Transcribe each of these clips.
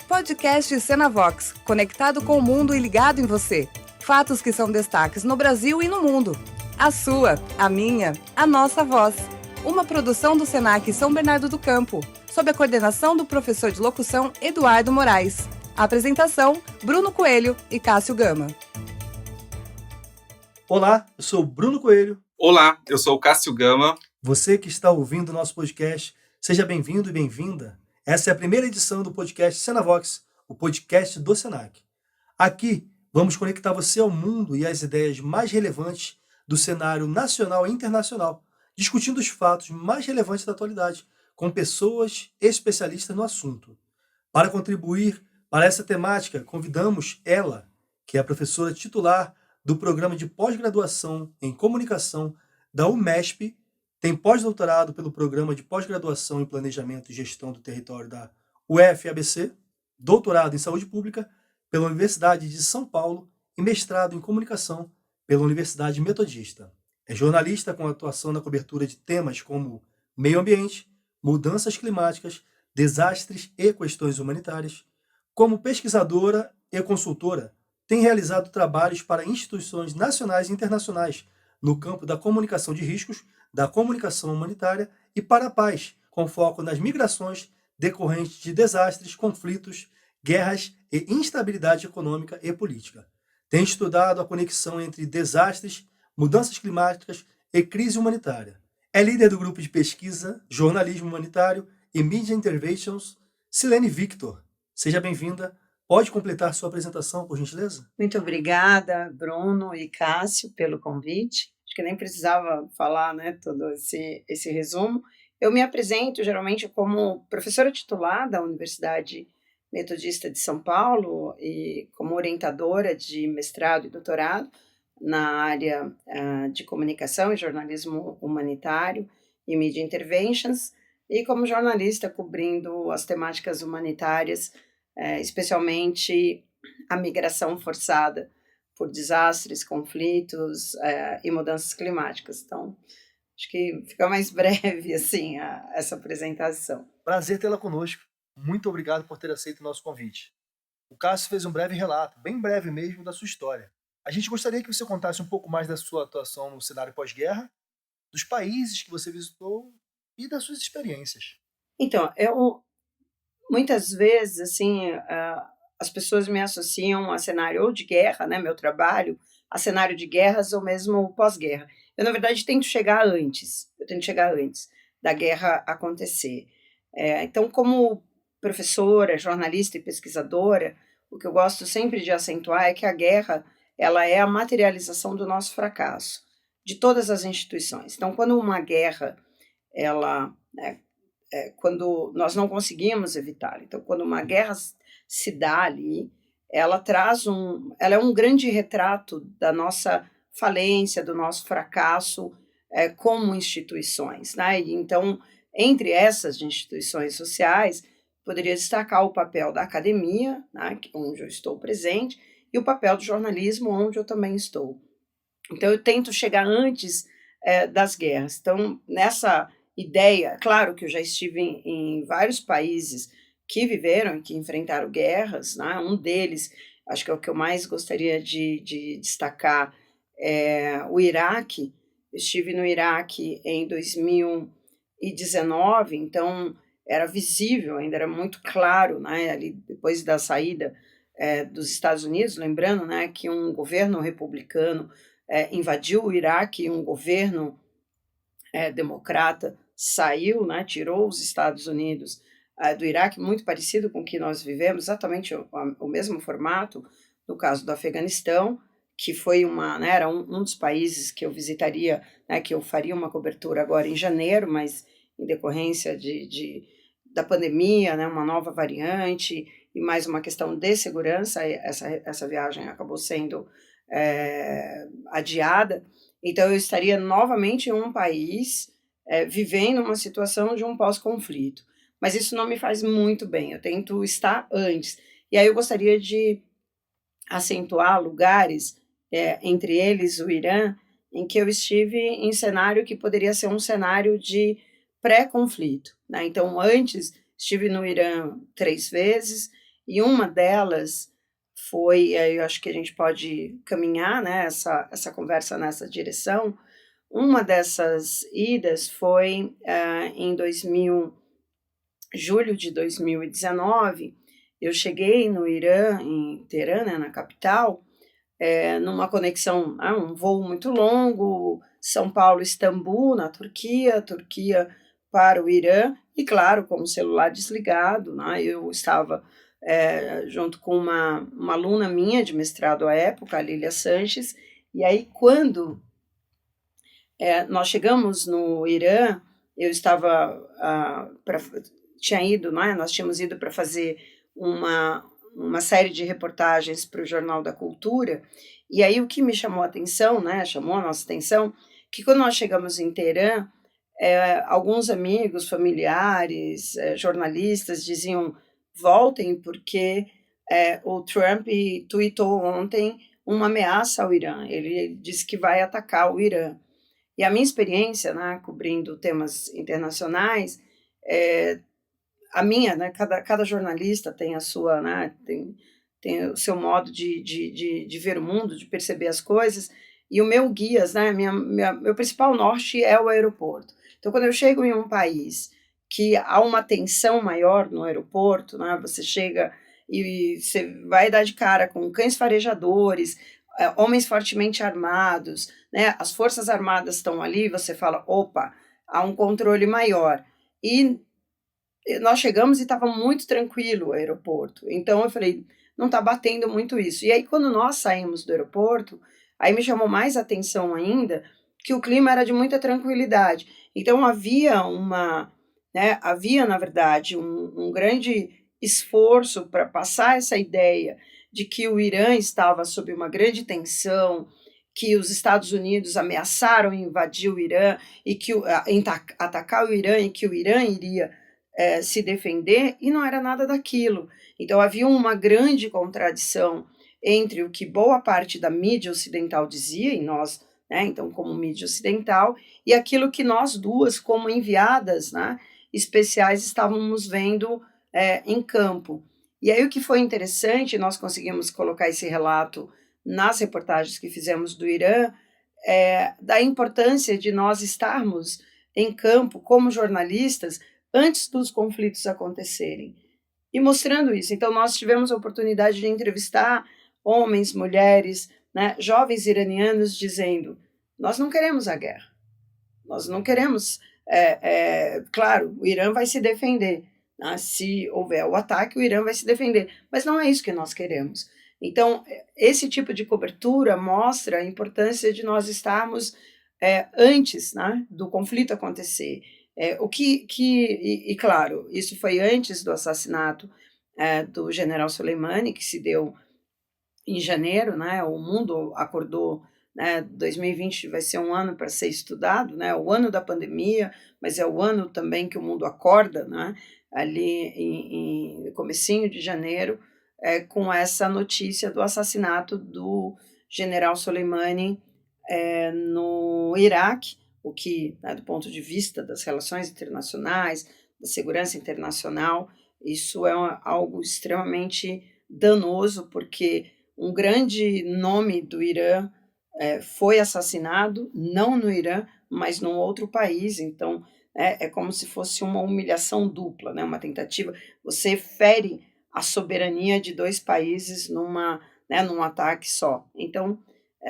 Podcast Cenavox, conectado com o mundo e ligado em você. Fatos que são destaques no Brasil e no mundo. A sua, a minha, a nossa voz. Uma produção do Senac São Bernardo do Campo, sob a coordenação do professor de locução Eduardo Moraes. A apresentação, Bruno Coelho e Cássio Gama. Olá, eu sou o Bruno Coelho. Olá, eu sou o Cássio Gama. Você que está ouvindo o nosso podcast, seja bem-vindo e bem-vinda. Essa é a primeira edição do podcast Cenavox, o podcast do Senac. Aqui, vamos conectar você ao mundo e às ideias mais relevantes do cenário nacional e internacional, discutindo os fatos mais relevantes da atualidade, com pessoas especialistas no assunto. Para contribuir para essa temática, convidamos ela, que é a professora titular do Programa de Pós-Graduação em Comunicação da UMESP, tem pós-doutorado pelo Programa de Pós-Graduação em Planejamento e Gestão do Território da UFABC, doutorado em Saúde Pública pela Universidade de São Paulo e mestrado em Comunicação pela Universidade Metodista. É jornalista com atuação na cobertura de temas como meio ambiente, mudanças climáticas, desastres e questões humanitárias. Como pesquisadora e consultora, tem realizado trabalhos para instituições nacionais e internacionais no campo da comunicação de riscos, da comunicação humanitária e para a paz, com foco nas migrações decorrentes de desastres, conflitos, guerras e instabilidade econômica e política. Tem estudado a conexão entre desastres, mudanças climáticas e crise humanitária. É líder do grupo de pesquisa Jornalismo Humanitário e Media Interventions, Silene Victor. Seja bem-vinda. Pode completar sua apresentação, por gentileza? Muito obrigada, Bruno e Cássio, pelo convite. Acho que nem precisava falar, todo esse resumo. Eu me apresento geralmente como professora titular da Universidade Metodista de São Paulo e como orientadora de mestrado e doutorado na área de comunicação e jornalismo humanitário e media interventions, e como jornalista cobrindo as temáticas humanitárias, especialmente a migração forçada por desastres, conflitos e mudanças climáticas. Então, acho que fica mais breve assim essa apresentação. Prazer tê-la conosco. Muito obrigado por ter aceito o nosso convite. O Cássio fez um breve relato, bem breve mesmo, da sua história. A gente gostaria que você contasse um pouco mais da sua atuação no cenário pós-guerra, dos países que você visitou e das suas experiências. Então, muitas vezes, assim, as pessoas me associam a cenário ou de guerra, meu trabalho, a cenário de guerras ou mesmo pós-guerra. Eu, na verdade, tento chegar antes da guerra acontecer. Então, como professora, jornalista e pesquisadora, o que eu gosto sempre de acentuar é que a guerra ela é a materialização do nosso fracasso, de todas as instituições. Então, quando uma guerra, quando nós não conseguimos evitar, então, quando uma guerra se dá ali, ela é um grande retrato da nossa falência, do nosso fracasso como instituições, E, então, entre essas instituições sociais, poderia destacar o papel da academia, onde eu estou presente, e o papel do jornalismo, onde eu também estou. Então, eu tento chegar antes das guerras. Então, nessa ideia, claro que eu já estive em vários países que viveram e que enfrentaram guerras, Um deles, acho que é o que eu mais gostaria de destacar, é o Iraque. Eu estive no Iraque em 2019, então era visível, ainda era muito claro, ali depois da saída dos Estados Unidos, lembrando que um governo republicano invadiu o Iraque, um governo democrata saiu, tirou os Estados Unidos do Iraque, muito parecido com o que nós vivemos, exatamente o mesmo formato no caso do Afeganistão, que foi era um dos países que eu visitaria, que eu faria uma cobertura agora em janeiro, mas em decorrência da pandemia, uma nova variante e mais uma questão de segurança, essa viagem acabou sendo adiada. Então, eu estaria novamente em um país vivendo uma situação de um pós-conflito. Mas isso não me faz muito bem, eu tento estar antes. E aí eu gostaria de acentuar lugares, entre eles o Irã, em que eu estive em cenário que poderia ser um cenário de pré-conflito. Então, antes, estive no Irã 3 vezes, E uma delas foi, eu acho que a gente pode caminhar, né, essa conversa nessa direção. Uma dessas idas foi em julho de 2019. Eu cheguei no Irã, em Teherã, né, na capital, numa conexão, um voo muito longo, São Paulo-Istambul, na Turquia, Turquia para o Irã, e claro, com o celular desligado, né, eu estava junto com uma aluna minha de mestrado à época, a Lília Sanches, e aí quando nós chegamos no Irã, eu estava, tinha ido, né, nós tínhamos ido para fazer uma série de reportagens para o Jornal da Cultura, e aí o que me chamou a atenção, né, chamou a nossa atenção, que quando nós chegamos em Teherã, alguns amigos, familiares, jornalistas diziam, voltem porque o Trump tweetou ontem uma ameaça ao Irã, ele disse que vai atacar o Irã. E a minha experiência, né, cobrindo temas internacionais, a minha, né, cada jornalista tem a sua, né, tem o seu modo de ver o mundo, de perceber as coisas, e o meu guias, né, meu principal norte é o aeroporto. Então, quando eu chego em um país que há uma tensão maior no aeroporto, né, você chega e você vai dar de cara com cães farejadores, homens fortemente armados, né, as forças armadas estão ali, você fala, opa, há um controle maior. E nós chegamos e estava muito tranquilo o aeroporto. Então eu falei, não está batendo muito isso. E aí quando nós saímos do aeroporto, aí me chamou mais atenção ainda que o clima era de muita tranquilidade. Então havia na verdade um grande esforço para passar essa ideia de que o Irã estava sob uma grande tensão, que os Estados Unidos ameaçaram invadir o Irã e que atacar o Irã e que o Irã iria se defender, e não era nada daquilo. Então havia uma grande contradição entre o que boa parte da mídia ocidental dizia, e nós, né, então como mídia ocidental, e aquilo que nós duas, como enviadas, né, especiais, estávamos vendo em campo. E aí o que foi interessante, nós conseguimos colocar esse relato nas reportagens que fizemos do Irã, da importância de nós estarmos em campo como jornalistas antes dos conflitos acontecerem, e mostrando isso. Então, nós tivemos a oportunidade de entrevistar homens, mulheres, né, jovens iranianos dizendo, nós não queremos a guerra, nós não queremos, claro, o Irã vai se defender, né, se houver o ataque, o Irã vai se defender, mas não é isso que nós queremos. Então, esse tipo de cobertura mostra a importância de nós estarmos antes, né, do conflito acontecer. Claro, isso foi antes do assassinato do general Soleimani, que se deu em janeiro, né, o mundo acordou, né, 2020 vai ser um ano para ser estudado, né, o ano da pandemia, mas é o ano também que o mundo acorda, né, ali no comecinho de janeiro, com essa notícia do assassinato do general Soleimani no Iraque, o que, né, do ponto de vista das relações internacionais, da segurança internacional, isso é algo extremamente danoso, porque um grande nome do Irã foi assassinado, não no Irã, mas num outro país. Então, é como se fosse uma humilhação dupla, né, uma tentativa, você fere a soberania de dois países num ataque só. Então,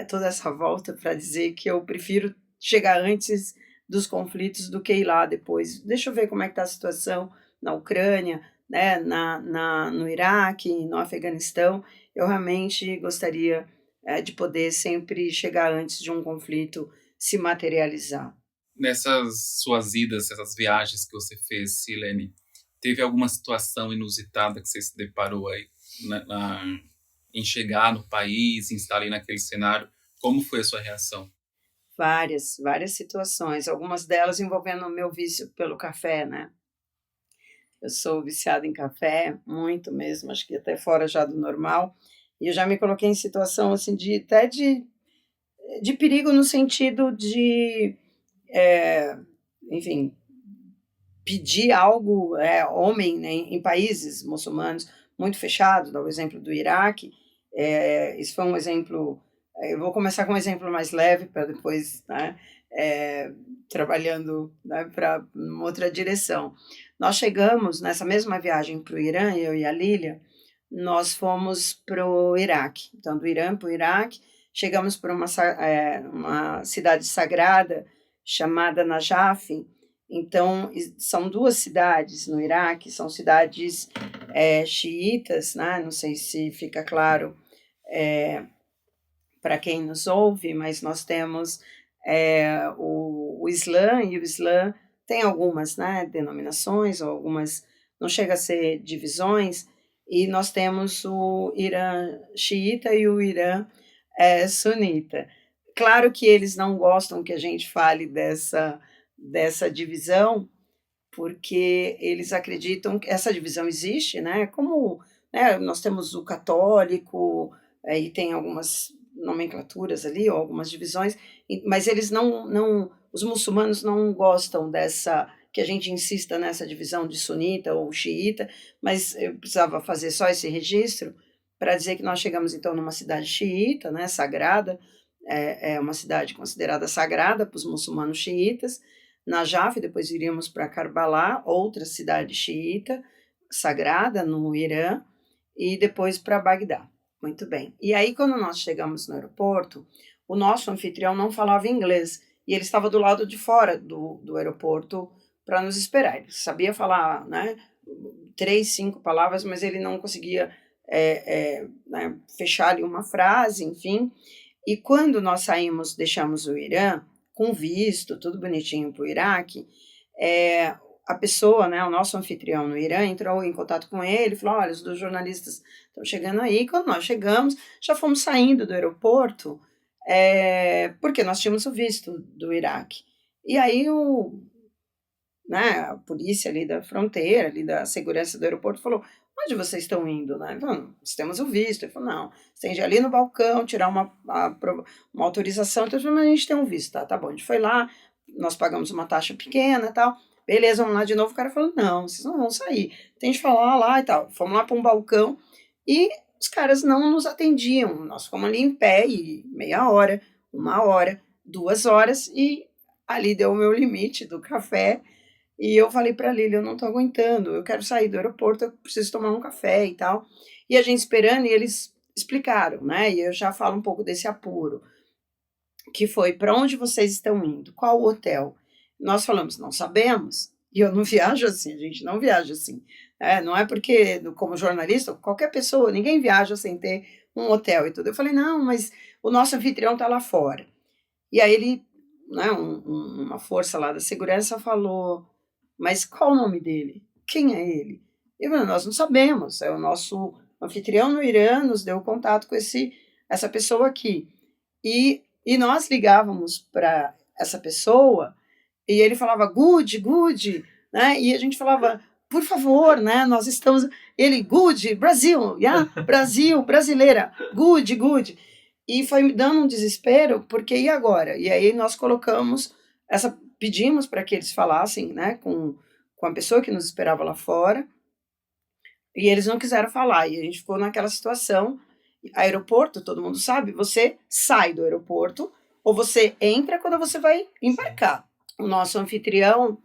toda essa volta para dizer que eu prefiro chegar antes dos conflitos do que ir lá depois. Deixa eu ver como é que está a situação na Ucrânia, né, no Iraque, no Afeganistão. Eu realmente gostaria de poder sempre chegar antes de um conflito se materializar. Nessas suas idas, essas viagens que você fez, Silene, teve alguma situação inusitada que você se deparou aí em chegar no país, em estar ali naquele cenário? Como foi a sua reação? Várias situações, algumas delas envolvendo o meu vício pelo café, né? Eu sou viciada em café, muito mesmo, acho que até fora já do normal, e eu já me coloquei em situação assim de perigo no sentido de, enfim, pedir algo, homem, né, em países muçulmanos, muito fechados, dá o exemplo do Iraque, isso foi um exemplo, eu vou começar com um exemplo mais leve para depois, né, trabalhando, né, para uma outra direção. Nós chegamos nessa mesma viagem para o Irã, eu e a Lília, nós fomos para o Iraque. Então, do Irã para o Iraque, chegamos para uma cidade sagrada chamada Najaf. Então, são 2 cidades no Iraque, são cidades xiitas, né? Não sei se fica claro para quem nos ouve, mas nós temos o Islã, e o Islã tem algumas, né, denominações, ou algumas, não chega a ser divisões, e nós temos o Irã xiita e o Irã sunita. Claro que eles não gostam que a gente fale dessa divisão, porque eles acreditam que essa divisão existe, né? Como, né, nós temos o católico, e tem algumas nomenclaturas ali, ou algumas divisões, mas eles os muçulmanos não gostam que a gente insista nessa divisão de sunita ou xiita, mas eu precisava fazer só esse registro para dizer que nós chegamos então numa cidade xiita, né, sagrada, é uma cidade considerada sagrada para os muçulmanos xiitas, Najaf, depois iríamos para Karbala, outra cidade xiita, sagrada no Irã, e depois para Bagdá. Muito bem. E aí, quando nós chegamos no aeroporto, o nosso anfitrião não falava inglês, e ele estava do lado de fora do aeroporto para nos esperar. Ele sabia falar, né, 3, 5 palavras, mas ele não conseguia né, fechar ali uma frase, enfim. E quando nós saímos, deixamos o Irã, com visto, tudo bonitinho para o Iraque, a pessoa, né, o nosso anfitrião no Irã, entrou em contato com ele e falou, olha, os 2 jornalistas estão chegando aí. Quando nós chegamos, já fomos saindo do aeroporto, porque nós tínhamos o visto do Iraque. E aí né, a polícia ali da fronteira, ali da segurança do aeroporto, falou, onde vocês estão indo? Né? Falou, nós temos o visto. Ele falou, não, você tem de ir ali no balcão, tirar uma autorização. Então, mas a gente tem um visto, tá bom. A gente foi lá, nós pagamos uma taxa pequena e tal, beleza, vamos lá de novo. O cara falou, não, vocês não vão sair, tem de falar lá e tal. Fomos lá para um balcão e os caras não nos atendiam. Nós fomos ali em pé e meia hora, 1 hora, 2 horas, e ali deu o meu limite do café. E eu falei para a Lília, eu não estou aguentando, eu quero sair do aeroporto, eu preciso tomar um café e tal. E a gente esperando, e eles explicaram, né? E eu já falo um pouco desse apuro, que foi, para onde vocês estão indo? Qual o hotel? Nós falamos, não sabemos. E eu não viajo assim, a gente não viaja assim. Não é porque, como jornalista, qualquer pessoa, ninguém viaja sem ter um hotel e tudo. Eu falei, não, mas o nosso anfitrião está lá fora. E aí ele, né, uma força lá da segurança falou, mas qual o nome dele? Quem é ele? Eu falei, nós não sabemos, é o nosso anfitrião no Irã, nos deu contato com essa pessoa aqui. E nós ligávamos para essa pessoa, e ele falava, good, né? E a gente falava, por favor, né? Nós estamos... Ele, good, Brasil, yeah? Brasil, brasileira, good. E foi me dando um desespero, porque e agora? E aí nós colocamos pedimos para que eles falassem, né, com a pessoa que nos esperava lá fora, e eles não quiseram falar, e a gente ficou naquela situação. Aeroporto, todo mundo sabe, você sai do aeroporto, ou você entra quando você vai embarcar. O nosso anfitrião,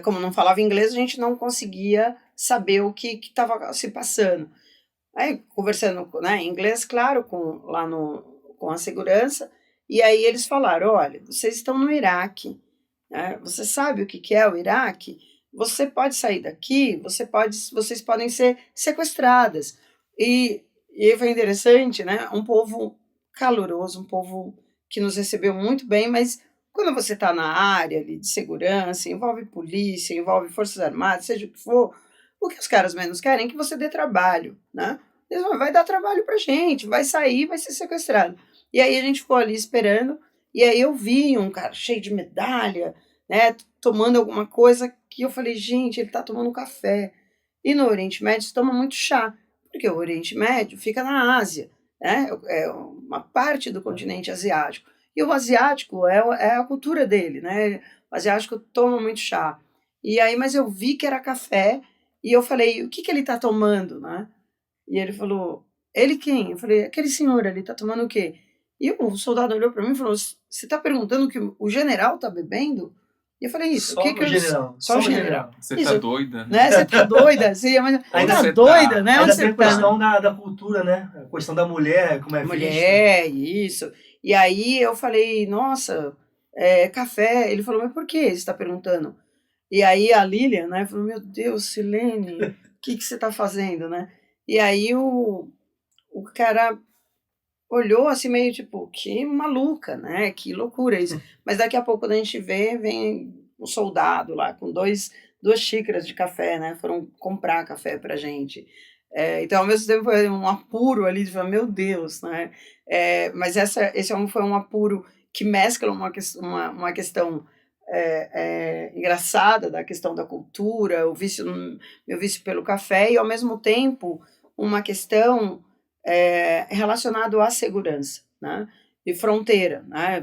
como não falava inglês, a gente não conseguia saber o que estava se passando. Aí, conversando, né, em inglês, claro, com a segurança, e aí eles falaram, olha, vocês estão no Iraque, né? Você sabe o que é o Iraque? Você pode sair daqui, vocês podem ser sequestradas. E foi interessante, né? Um povo caloroso, um povo que nos recebeu muito bem, mas quando você está na área ali de segurança, envolve polícia, envolve forças armadas, seja o que for, o que os caras menos querem é que você dê trabalho, né? Eles vão, vai dar trabalho pra gente, vai sair, vai ser sequestrado. E aí a gente ficou ali esperando, e aí eu vi um cara cheio de medalha, né, tomando alguma coisa, que eu falei, gente, ele tá tomando café. E no Oriente Médio se toma muito chá, porque o Oriente Médio fica na Ásia, né, é uma parte do continente asiático. E o asiático é a cultura dele, né, o asiático toma muito chá. E aí, mas eu vi que era café, e eu falei, o que ele tá tomando, né? E ele falou, ele quem? Eu falei, aquele senhor ali, tá tomando o quê? E o soldado olhou para mim e falou, você tá perguntando que o general tá bebendo? E eu falei, isso, Só o que o que eu... general. Só o general. Você Isso, tá doida, né? né? Você tá doida? Você Ainda tá você doida, tá? né? Ainda Onde tem você a tá? questão da cultura, né? A questão da mulher, como é vista. Mulher, isso. E aí eu falei, nossa, café. Ele falou, mas por que você está perguntando? E aí a Lilian, né, falou, meu Deus, Silene, o que você está fazendo, né? E aí o cara olhou assim meio tipo, que maluca, né? Que loucura isso. Mas daqui a pouco, quando a gente vê, vem um soldado lá com duas xícaras de café, né? Foram comprar café pra gente. Então, ao mesmo tempo, foi um apuro ali de falar, meu Deus, né? Mas foi um apuro que mescla uma questão engraçada da questão da cultura, meu vício pelo café, e ao mesmo tempo uma questão relacionado à segurança, né? E fronteira, né?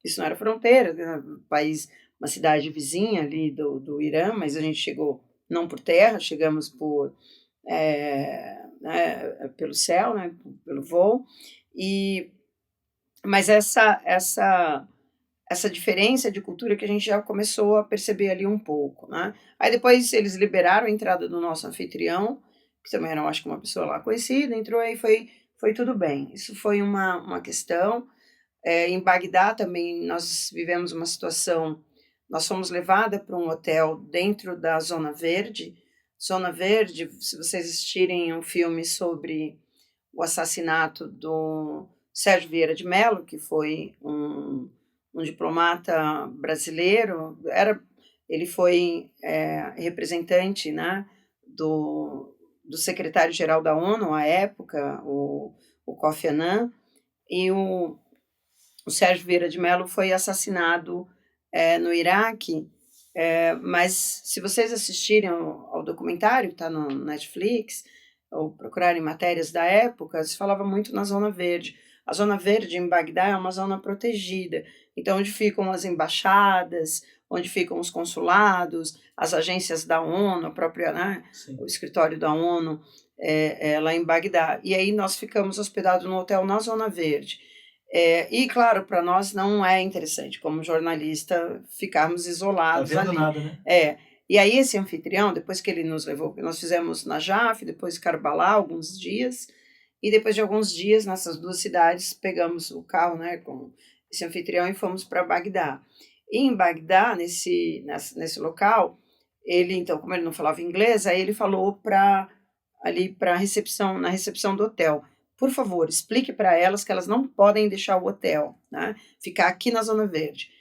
Isso não era fronteira, né? País, uma cidade vizinha ali do Irã, mas a gente chegou não por terra, chegamos pelo céu, né? Pelo voo, mas essa diferença de cultura que a gente já começou a perceber ali um pouco, né? Aí depois eles liberaram a entrada do nosso anfitrião, que também era, acho que uma pessoa lá conhecida, entrou e foi tudo bem. Isso foi uma questão. Em Bagdá também nós vivemos uma situação, nós fomos levadas para um hotel dentro da Zona Verde. Zona Verde, se vocês assistirem um filme sobre o assassinato do Sérgio Vieira de Mello, que foi um diplomata brasileiro, ele foi representante, né, do secretário-geral da ONU à época, o Kofi Annan, e o Sérgio Vieira de Mello foi assassinado no Iraque, mas se vocês assistirem ao documentário que está no Netflix, ou procurarem matérias da época, se falava muito na Zona Verde. A Zona Verde em Bagdá é uma zona protegida, então onde ficam as embaixadas, onde ficam os consulados, as agências da ONU, a própria, né, o escritório da ONU lá em Bagdá. E aí nós ficamos hospedados no hotel na Zona Verde. E, claro, para nós não é interessante, como jornalista, ficarmos isolados Tá vendo ali. nada, né? E aí esse anfitrião, depois que ele nos levou, nós fizemos Najaf, depois Karbala, alguns dias, e depois de alguns dias, nessas duas cidades, pegamos o carro, né, com esse anfitrião e fomos para Bagdá. E em Bagdá, nesse local, ele, então, como ele não falava inglês, aí ele falou na recepção do hotel, por favor, explique para elas que elas não podem deixar o hotel, né, ficar aqui na Zona Verde.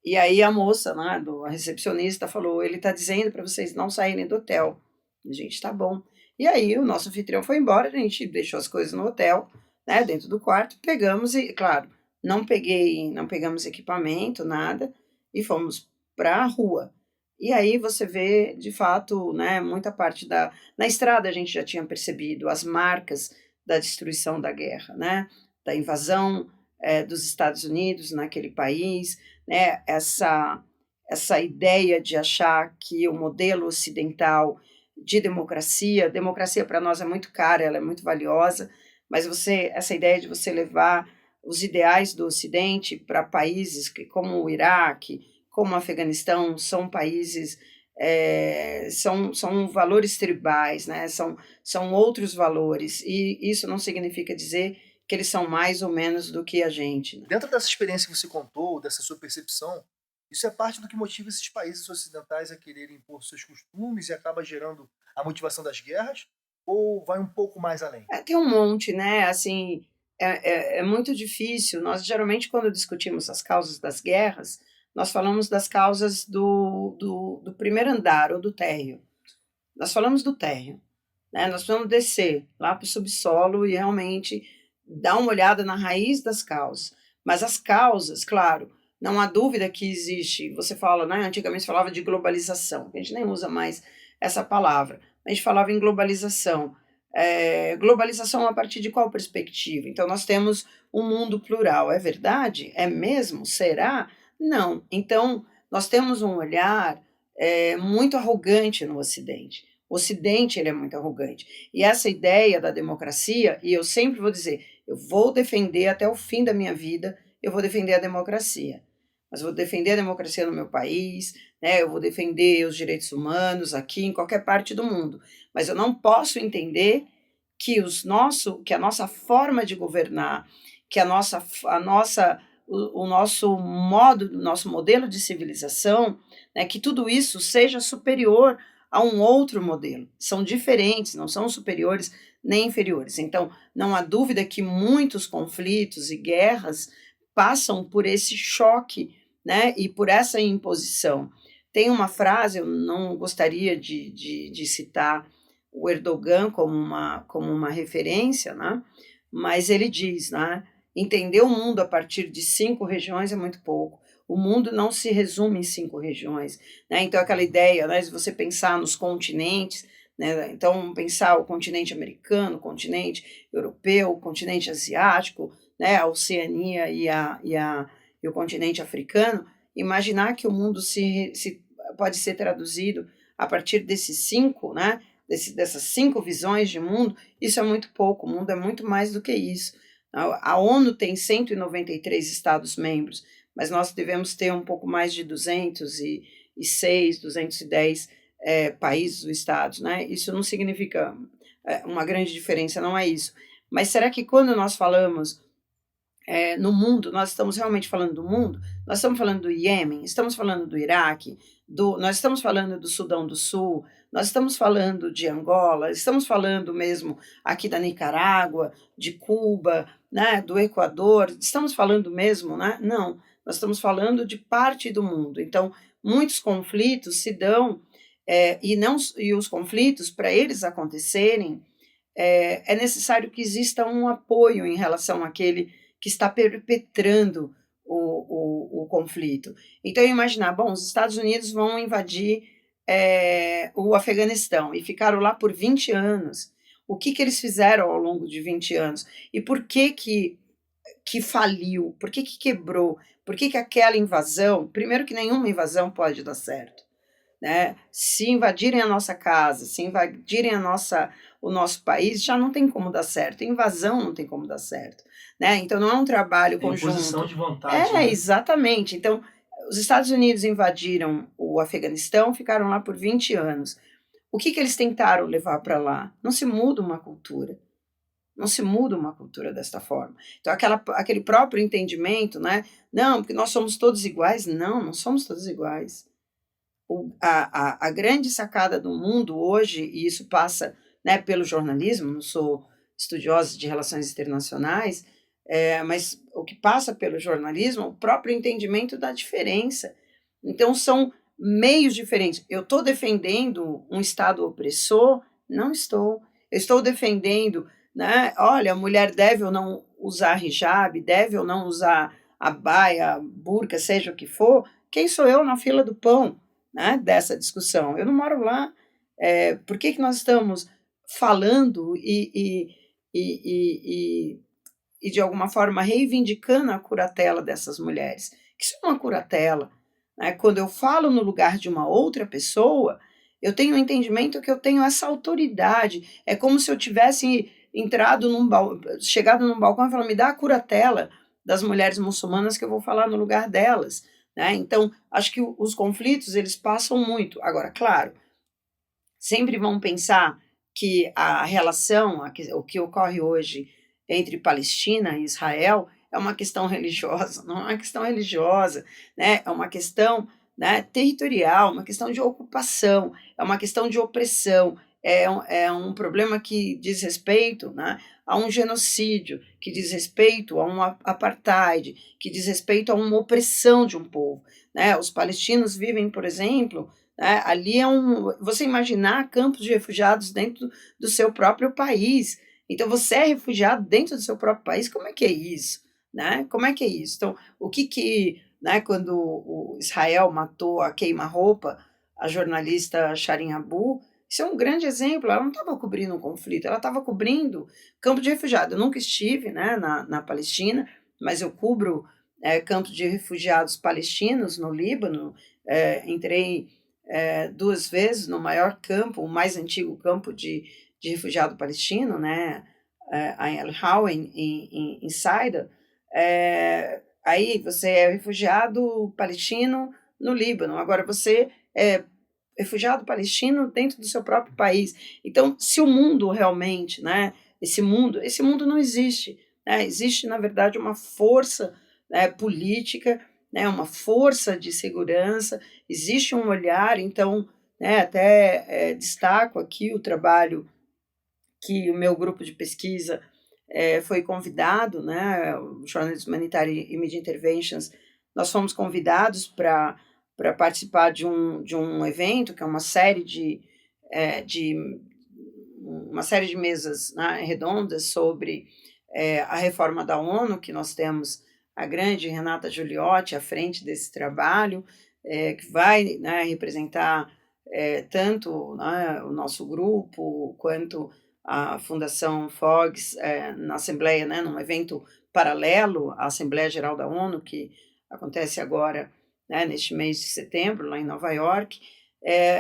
E aí a moça, né, a recepcionista, falou, ele está dizendo para vocês não saírem do hotel. E a gente, tá bom. E aí o nosso anfitrião foi embora, a gente deixou as coisas no hotel, né, dentro do quarto, pegamos e, claro, não pegamos equipamento, nada, e fomos para a rua. E aí você vê, de fato, né, muita parte na estrada a gente já tinha percebido as marcas da destruição da guerra, né, da invasão dos Estados Unidos naquele país, né, essa ideia de achar que o modelo ocidental de democracia para nós é muito cara, ela é muito valiosa, mas essa ideia de você levar os ideais do Ocidente para países como o Iraque, como o Afeganistão, são países, são valores tribais, né? São outros valores, e isso não significa dizer que eles são mais ou menos do que a gente. Né? Dentro dessa experiência que você contou, dessa sua percepção, isso é parte do que motiva esses países ocidentais a quererem impor seus costumes e acaba gerando a motivação das guerras? Ou vai um pouco mais além? Tem um monte, né? Assim, é muito difícil. Nós, geralmente, quando discutimos as causas das guerras, nós falamos das causas do primeiro andar ou do térreo. Nós falamos do térreo. Né? Nós precisamos descer lá para o subsolo e realmente dar uma olhada na raiz das causas. Mas as causas, claro, não há dúvida que existe, você fala, né, antigamente se falava de globalização, a gente nem usa mais essa palavra, a gente falava em globalização. Globalização a partir de qual perspectiva? Então nós temos um mundo plural, é verdade? É mesmo? Será? Não. Então nós temos um olhar muito arrogante no Ocidente, O Ocidente ele é muito arrogante. E essa ideia da democracia, e eu sempre vou dizer, eu vou defender até o fim da minha vida, eu vou defender a democracia. Mas vou defender a democracia no meu país, né? Eu vou defender os direitos humanos aqui, em qualquer parte do mundo. Mas eu não posso entender que a nossa forma de governar, que o nosso nosso modelo de civilização, né, que tudo isso seja superior a um outro modelo. São diferentes, não são superiores nem inferiores. Então, não há dúvida que muitos conflitos e guerras passam por esse choque, né, e por essa imposição. Tem uma frase, eu não gostaria de citar o Erdogan como uma referência, né, mas ele diz, né, entender o mundo a partir de 5 regiões é muito pouco. O mundo não se resume em 5 regiões, né? Então, aquela ideia, né, se você pensar nos continentes, né, então, pensar o continente americano, o continente europeu, o continente asiático, né, a Oceania e o continente africano, imaginar que o mundo pode ser traduzido a partir desses 5, né, dessas 5 visões de mundo, isso é muito pouco, o mundo é muito mais do que isso. A ONU tem 193 Estados-membros, mas nós devemos ter um pouco mais de 206, 210 países ou estados, né? Isso não significa uma grande diferença, não é isso. Mas será que quando nós falamos no mundo, nós estamos realmente falando do mundo? Nós estamos falando do Iêmen, estamos falando do Iraque, nós estamos falando do Sudão do Sul, nós estamos falando de Angola, estamos falando mesmo aqui da Nicarágua, de Cuba, né, do Equador, estamos falando mesmo, né? Não, nós estamos falando de parte do mundo. Então, muitos conflitos se dão, e os conflitos, para eles acontecerem, é necessário que exista um apoio em relação àquele que está perpetrando o conflito. Então, imaginar, bom, os Estados Unidos vão invadir o Afeganistão e ficaram lá por 20 anos. O que eles fizeram ao longo de 20 anos? E por que faliu? Por que quebrou? Por que aquela invasão... Primeiro que nenhuma invasão pode dar certo, né? Se invadirem a nossa casa, se invadirem o nosso país, já não tem como dar certo. Invasão não tem como dar certo, né? Então não é um trabalho conjunto. Imposição de vontade. Né? Exatamente. Então, os Estados Unidos invadiram o Afeganistão, ficaram lá por 20 anos. O que eles tentaram levar para lá? Não se muda uma cultura. Não se muda uma cultura desta forma. Então, aquele próprio entendimento, né? Não, porque nós somos todos iguais. Não, não somos todos iguais. A grande sacada do mundo hoje, e isso passa, né, pelo jornalismo, não sou estudiosa de relações internacionais, mas o que passa pelo jornalismo é o próprio entendimento da diferença. Então, são meios diferentes. Eu estou defendendo um Estado opressor? Não estou. Eu estou defendendo, né, olha, a mulher deve ou não usar hijab, deve ou não usar abaia, burca, seja o que for. Quem sou eu na fila do pão, né, dessa discussão? Eu não moro lá. Por que nós estamos falando e de alguma forma reivindicando a curatela dessas mulheres? Que isso é uma curatela, né? Quando eu falo no lugar de uma outra pessoa, eu tenho o entendimento que eu tenho essa autoridade. É como se eu tivesse chegado num balcão e falado, me dá a curatela das mulheres muçulmanas que eu vou falar no lugar delas, né? Então, acho que os conflitos, eles passam muito. Agora, claro, sempre vão pensar que a relação, o que ocorre hoje entre Palestina e Israel é uma questão religiosa. Não é uma questão religiosa, né? É uma questão, né, territorial, uma questão de ocupação, é uma questão de opressão, é um problema que diz respeito, né, a um genocídio, que diz respeito a um apartheid, que diz respeito a uma opressão de um povo, né? Os palestinos vivem, por exemplo, né, ali você imaginar campos de refugiados dentro do seu próprio país. Então, você é refugiado dentro do seu próprio país, como é que é isso? Né? Como é que é isso? Então, né, quando o Israel matou a queima-roupa, a jornalista Shireen Abu, isso é um grande exemplo. Ela não estava cobrindo um conflito, ela estava cobrindo campo de refugiados. Eu nunca estive, né, na Palestina, mas eu cubro campos de refugiados palestinos no Líbano. Entrei 2 vezes no maior campo, o mais antigo campo de refugiado palestino, né, em Al-Hawa, em Saida. Aí você é refugiado palestino no Líbano, agora você é refugiado palestino dentro do seu próprio país. Então, se o mundo realmente, né, esse mundo não existe, né, existe, na verdade, uma força, né, política, né, uma força de segurança, existe um olhar. Então, né, até destaco aqui o trabalho que o meu grupo de pesquisa foi convidado, né, o Journalism Humanitarian e Media Interventions, nós fomos convidados para participar de um evento, que é uma série de mesas, né, redondas sobre a reforma da ONU, que nós temos a grande Renata Giuliotti à frente desse trabalho, que vai, né, representar tanto, né, o nosso grupo, quanto a Fundação Foggs na Assembleia, né, num evento paralelo à Assembleia Geral da ONU, que acontece agora, né, neste mês de setembro, lá em Nova York,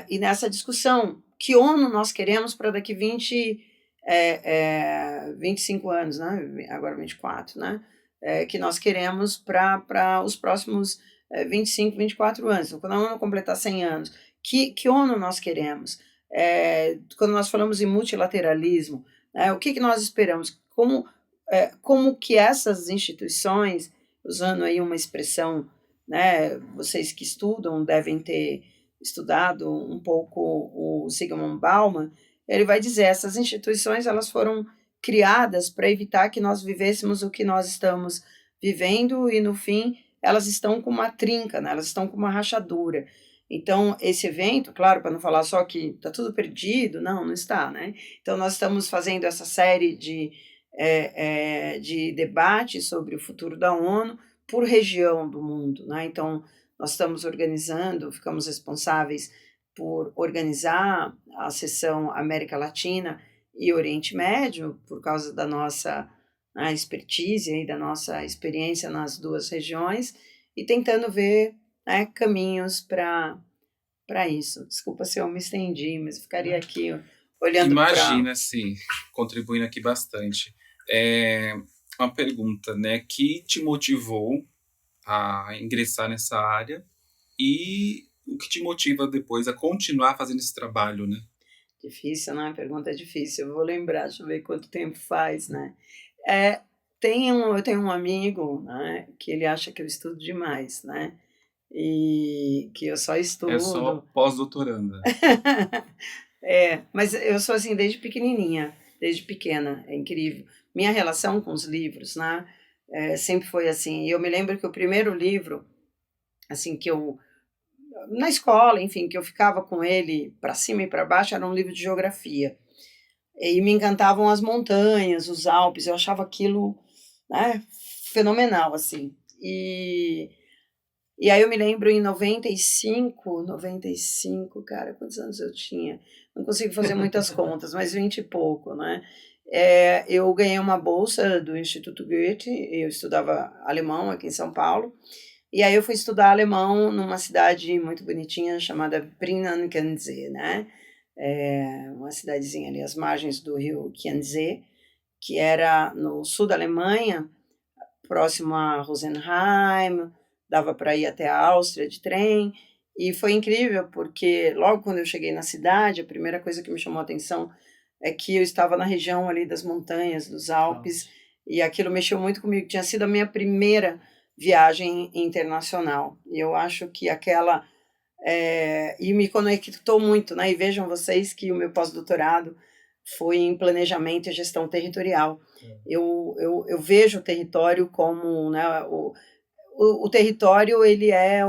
e nessa discussão, que ONU nós queremos para daqui 25 anos, né, agora 24, né, que nós queremos para os próximos 25, 24 anos. Então, quando a ONU completar 100 anos, que ONU nós queremos? Quando nós falamos em multilateralismo, o que nós esperamos? Como que essas instituições, usando aí uma expressão, né, vocês que estudam devem ter estudado um pouco o Zygmunt Bauman, ele vai dizer, essas instituições elas foram criadas para evitar que nós vivêssemos o que nós estamos vivendo e, no fim, elas estão com uma trinca, né? Elas estão com uma rachadura. Então, esse evento, claro, para não falar só que está tudo perdido, não está, né? Então, nós estamos fazendo essa série de debates sobre o futuro da ONU por região do mundo, né? Então, nós estamos organizando, ficamos responsáveis por organizar a seção América Latina e Oriente Médio, por causa da nossa expertise e da nossa experiência nas duas regiões, e tentando ver, né, caminhos para isso. Desculpa se eu me estendi, mas eu ficaria aqui olhando para... Imagina, sim, contribuindo aqui bastante. Uma pergunta, né, que te motivou a ingressar nessa área e o que te motiva depois a continuar fazendo esse trabalho, né? Difícil, né? A pergunta é difícil. Eu vou lembrar, deixa eu ver quanto tempo faz, né? Eu tenho um amigo, né, que ele acha que eu estudo demais, né? E que eu só estudo... É só pós-doutoranda. Mas eu sou assim desde pequenininha, desde pequena, é incrível. Minha relação com os livros, né, sempre foi assim. E eu me lembro que o primeiro livro, assim, que eu... na escola, enfim, que eu ficava com ele para cima e para baixo, era um livro de geografia. E me encantavam as montanhas, os Alpes, eu achava aquilo, né, fenomenal, assim. E aí eu me lembro em 95, cara, quantos anos eu tinha? Não consigo fazer muitas contas, mas 20 e pouco, né? Eu ganhei uma bolsa do Instituto Goethe, eu estudava alemão aqui em São Paulo, e aí eu fui estudar alemão numa cidade muito bonitinha chamada Brinnen-Chiemsee, né? Uma cidadezinha ali às margens do rio Chiemsee, que era no sul da Alemanha, próximo a Rosenheim, dava para ir até a Áustria de trem, e foi incrível porque logo quando eu cheguei na cidade, a primeira coisa que me chamou a atenção é que eu estava na região ali das montanhas, dos Alpes, e aquilo mexeu muito comigo. Tinha sido a minha primeira viagem internacional, e eu acho que aquela... e me conectou muito, né? E vejam vocês que o meu pós-doutorado foi em planejamento e gestão territorial. Eu vejo o território como, né, o território ele é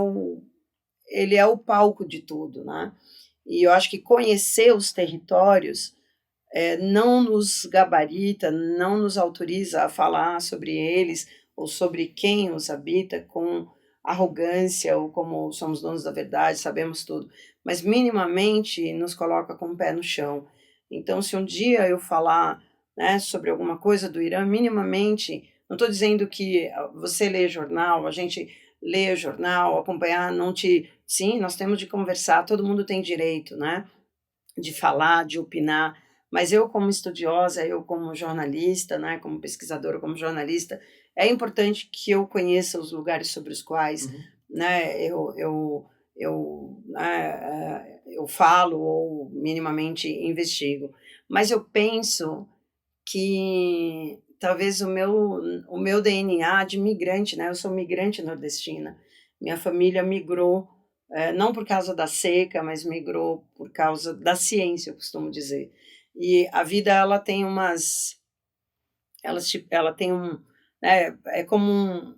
o palco de tudo, né? E eu acho que conhecer os territórios não nos gabarita, não nos autoriza a falar sobre eles ou sobre quem os habita com arrogância ou como somos donos da verdade, sabemos tudo, mas minimamente nos coloca com o pé no chão. Então, se um dia eu falar, né, sobre alguma coisa do Irã, minimamente, não estou dizendo que você lê jornal, a gente ler jornal, acompanhar, não te... Sim, nós temos de conversar, todo mundo tem direito, né? De falar, de opinar, mas eu como estudiosa, eu como jornalista, né, como pesquisadora, como jornalista, é importante que eu conheça os lugares sobre os quais, né, eu falo ou minimamente investigo. Mas eu penso que talvez o meu DNA de migrante, né, eu sou migrante nordestina, minha família migrou não por causa da seca, mas migrou por causa da ciência, eu costumo dizer. E a vida, ela tem ela tem né, é como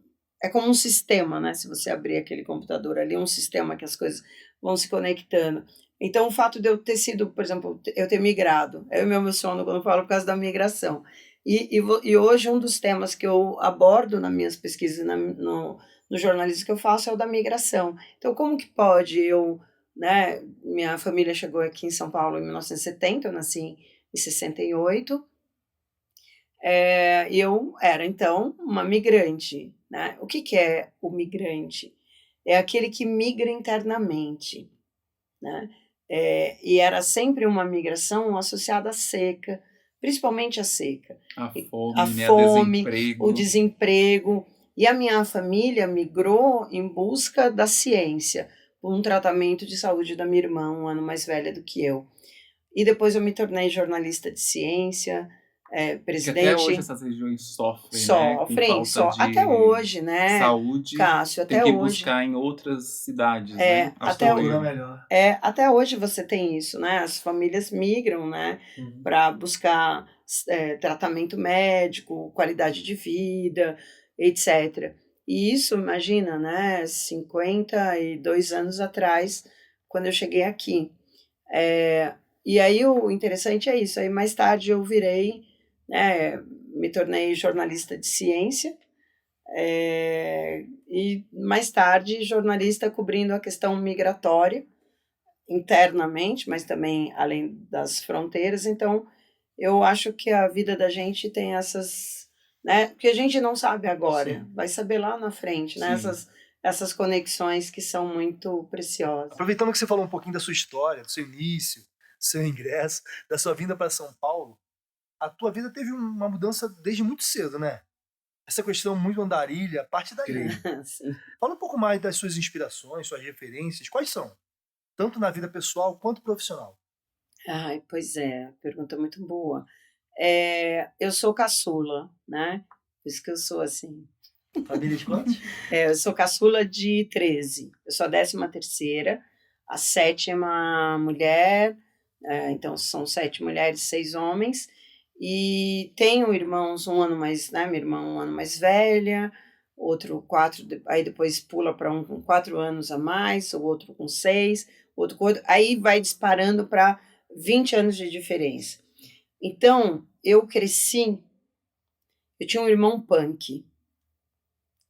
um sistema, né? Se você abrir aquele computador ali, um sistema que as coisas vão se conectando. Então, o fato de eu ter sido, por exemplo, eu ter migrado, é o meu sono quando eu falo por causa da migração. E hoje um dos temas que eu abordo nas minhas pesquisas, no jornalismo que eu faço, é o da migração. Então, como que pode né, minha família chegou aqui em São Paulo em 1970, eu nasci em 68, e eu era, então, uma migrante, né? O que é o migrante? É aquele que migra internamente, né? E era sempre uma migração associada à seca, principalmente à seca. A fome, né? O desemprego. E a minha família migrou em busca da ciência, por um tratamento de saúde da minha irmã, um ano mais velha do que eu. E depois eu me tornei jornalista de ciência, presidente... Que até hoje essas regiões sofrem, até hoje, né? Saúde, Cássio, até tem que hoje. Buscar em outras cidades, né? Até hoje você tem isso, né? As famílias migram, né? Para buscar tratamento médico, qualidade de vida, etc. E isso, imagina, né? 52 anos atrás, quando eu cheguei aqui. E aí o interessante é isso. Aí mais tarde eu virei, né? Me tornei jornalista de ciência. E mais tarde jornalista cobrindo a questão migratória internamente, mas também além das fronteiras. Então eu acho que a vida da gente tem essas, né, que a gente não sabe agora, Sim. vai saber lá na frente, né, essas conexões que são muito preciosas. Aproveitando que você falou um pouquinho da sua história, do seu início, do seu ingresso, da sua vinda para São Paulo, a tua vida teve uma mudança desde muito cedo, né? Essa questão muito andarilha, parte daí. Fala um pouco mais das suas inspirações, suas referências, quais são? Tanto na vida pessoal quanto profissional. Ai, pois é, pergunta muito boa. Eu sou caçula, né? Por isso que eu sou assim. Família de quantos? Eu sou caçula de 13. Eu sou a 13ª, a 7ª mulher, então são 7 mulheres, 6 homens. E tenho irmãos um ano mais, né, minha irmã um ano mais velha, outro 4, aí depois pula para um com 4 anos a mais, o outro com 6, outro com 8, aí vai disparando para 20 anos de diferença. Então, eu cresci, eu tinha um irmão punk,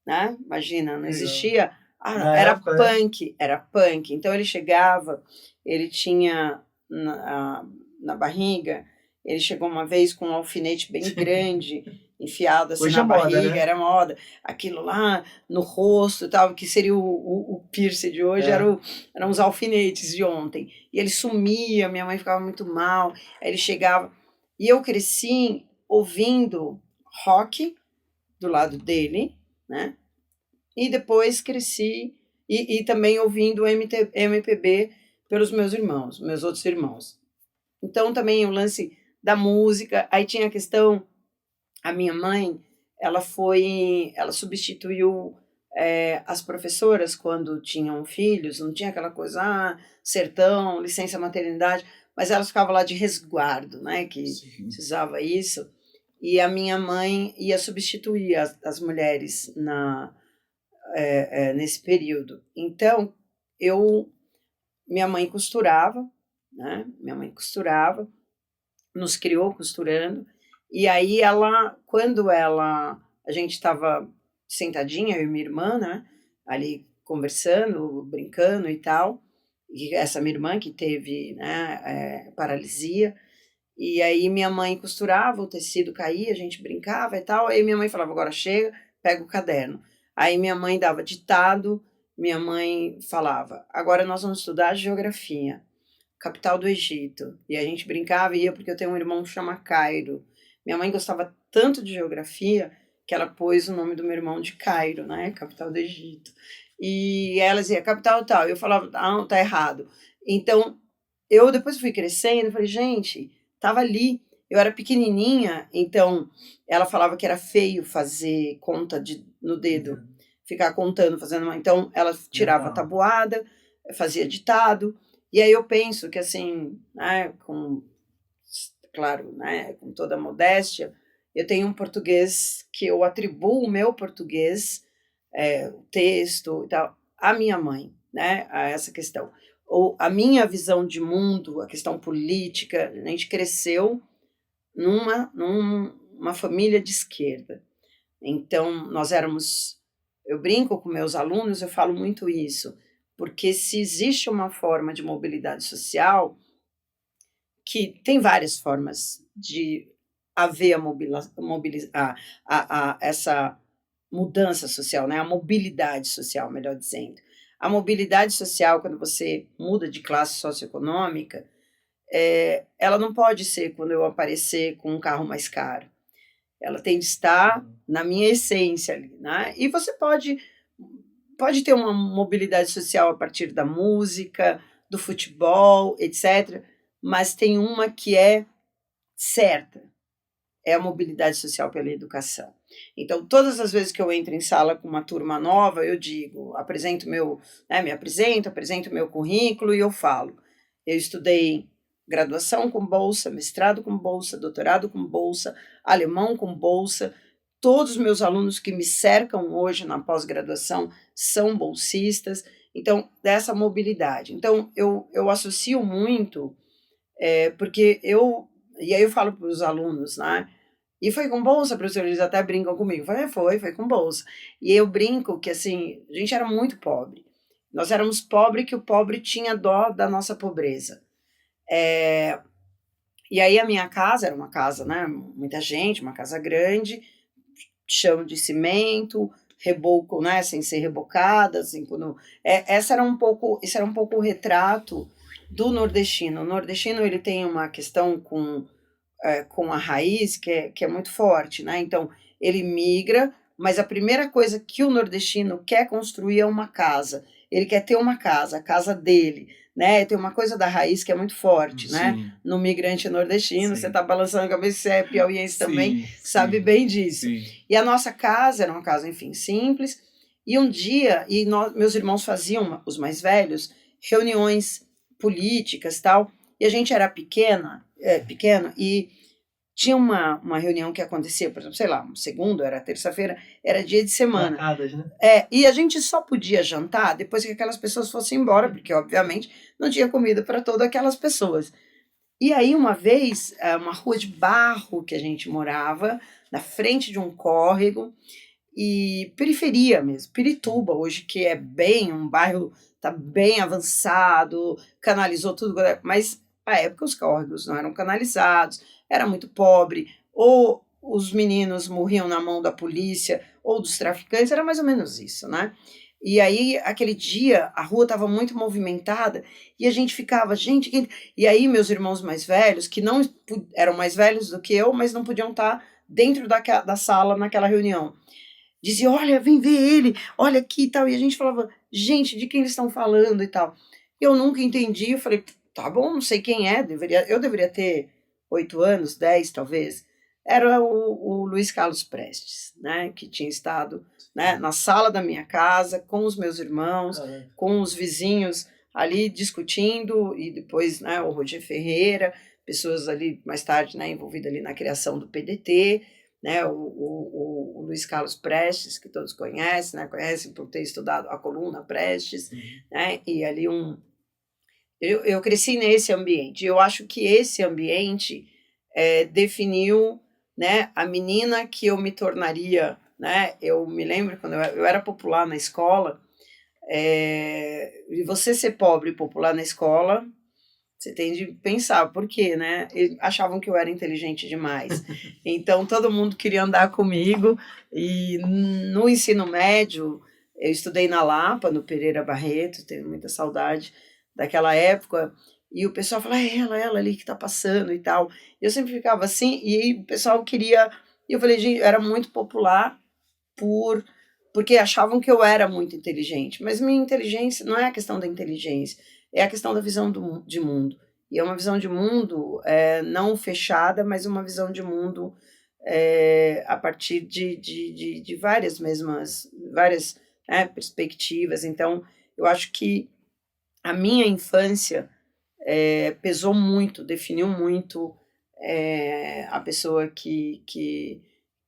né? Imagina, não existia, era punk, então ele chegava, ele tinha na barriga, ele chegou uma vez com um alfinete bem grande, enfiado assim na barriga, né? Era moda, aquilo lá no rosto, tal, que seria o piercing de hoje, eram os alfinetes de ontem, e ele sumia, minha mãe ficava muito mal, aí ele chegava, e eu cresci ouvindo rock do lado dele, né, e depois cresci, e também ouvindo MPB pelos meus irmãos, meus outros irmãos. Então também o lance da música, aí tinha a questão, a minha mãe, ela substituiu as professoras quando tinham filhos, não tinha aquela coisa, sertão, licença maternidade, mas elas ficavam lá de resguardo, né, que se usava isso, e a minha mãe ia substituir as mulheres nesse período. Então, minha mãe costurava, né, nos criou costurando, e aí quando a gente estava sentadinha, eu e minha irmã, né, ali conversando, brincando e tal, e essa minha irmã que teve, né, paralisia, e aí minha mãe costurava, o tecido caía, a gente brincava e tal, aí minha mãe falava, agora chega, pega o caderno. Aí minha mãe dava ditado, minha mãe falava, agora nós vamos estudar geografia, capital do Egito. E a gente brincava e ia porque eu tenho um irmão que chama Cairo. Minha mãe gostava tanto de geografia que ela pôs o nome do meu irmão de Cairo, né? Capital do Egito. E ela dizia, capital tal. Eu falava, não, tá errado. Então, eu depois fui crescendo e falei, gente, tava ali. Eu era pequenininha, então ela falava que era feio fazer conta no dedo, ficar contando, fazendo uma... Então, ela tirava a tabuada, fazia ditado. E aí eu penso que, assim, né, claro, né, com toda a modéstia, eu tenho um português que eu atribuo o meu português, o texto e tal, à minha mãe, né, a essa questão. Ou a minha visão de mundo, a questão política, a gente cresceu numa família de esquerda. Então, eu brinco com meus alunos, eu falo muito isso, porque se existe uma forma de mobilidade social, que tem várias formas de haver essa mudança social, né? A mobilidade social, melhor dizendo. A mobilidade social, quando você muda de classe socioeconômica, ela não pode ser quando eu aparecer com um carro mais caro. Ela tem de estar na minha essência ali, né? E você pode ter uma mobilidade social a partir da música, do futebol, etc., mas tem uma que é certa, é a mobilidade social pela educação. Então, todas as vezes que eu entro em sala com uma turma nova, eu digo, apresento meu currículo e eu falo, eu estudei graduação com bolsa, mestrado com bolsa, doutorado com bolsa, alemão com bolsa. Todos os meus alunos que me cercam hoje na pós-graduação são bolsistas, então, dessa mobilidade. Então, eu associo muito, porque e aí eu falo para os alunos, né? E foi com bolsa, professor? Eles até brincam comigo. Foi com bolsa. E eu brinco que, assim, a gente era muito pobre. Nós éramos pobres que o pobre tinha dó da nossa pobreza. E aí a minha casa era uma casa, né? Muita gente, uma casa grande, chão de cimento, reboco, né? Sem ser rebocada, assim, esse era um pouco o retrato do nordestino. O nordestino, ele tem uma questão com a raiz que é muito forte, né? Então, ele migra, mas a primeira coisa que o nordestino quer construir é uma casa. Ele quer ter uma casa, a casa dele, né? Tem uma coisa da raiz que é muito forte, Sim. né? No migrante nordestino, Sim. você tá balançando a cabeça, você é piauiense também, Sim, sabe sim, bem disso. sim. E a nossa casa era uma casa, enfim, simples, e um dia, meus irmãos faziam, os mais velhos, reuniões políticas e tal, e a gente era pequeno, e tinha uma reunião que acontecia, por exemplo, sei lá, segunda, era terça-feira, era dia de semana. Marcadas, né? E a gente só podia jantar depois que aquelas pessoas fossem embora, porque, obviamente, não tinha comida para todas aquelas pessoas. E aí, uma vez, uma rua de barro que a gente morava, na frente de um córrego, e periferia mesmo, Pirituba, hoje que é um bairro, tá bem avançado, canalizou tudo, mas à época os córregos não eram canalizados, era muito pobre, ou os meninos morriam na mão da polícia ou dos traficantes, era mais ou menos isso, né? E aí, aquele dia, a rua estava muito movimentada e a gente ficava, E aí, meus irmãos mais velhos, que não eram mais velhos do que eu, mas não podiam estar dentro da sala naquela reunião, diziam, olha, vem ver ele, olha aqui e tal. E a gente falava, gente, de quem eles estão falando e tal. Eu nunca entendi, eu falei, tá bom, não sei quem é, eu deveria ter 8 anos, 10 talvez. Era o Luiz Carlos Prestes, né, que tinha estado, né, na sala da minha casa com os meus irmãos, com os vizinhos ali discutindo, e depois, né, o Roger Ferreira, pessoas ali mais tarde, né, envolvidas ali na criação do PDT, né, o Luiz Carlos Prestes, que todos conhecem, né, conhecem por ter estudado a coluna Prestes, né, e ali eu cresci nesse ambiente. Eu acho que esse ambiente definiu, né, a menina que eu me tornaria, né? Eu me lembro quando eu era popular na escola, e você ser pobre e popular na escola Você tem de pensar, por quê, né? Eles achavam que eu era inteligente demais. Então, todo mundo queria andar comigo. E no ensino médio, eu estudei na Lapa, no Pereira Barreto, tenho muita saudade daquela época. E o pessoal falava, ela ali que tá passando e tal. Eu sempre ficava assim, e aí o pessoal queria... E eu falei, gente, eu era muito popular porque achavam que eu era muito inteligente. Mas minha inteligência não é a questão da inteligência, é a questão da visão de mundo. E é uma visão de mundo não fechada, mas uma visão de mundo a partir de várias perspectivas. Então, eu acho que a minha infância pesou muito, definiu muito a pessoa que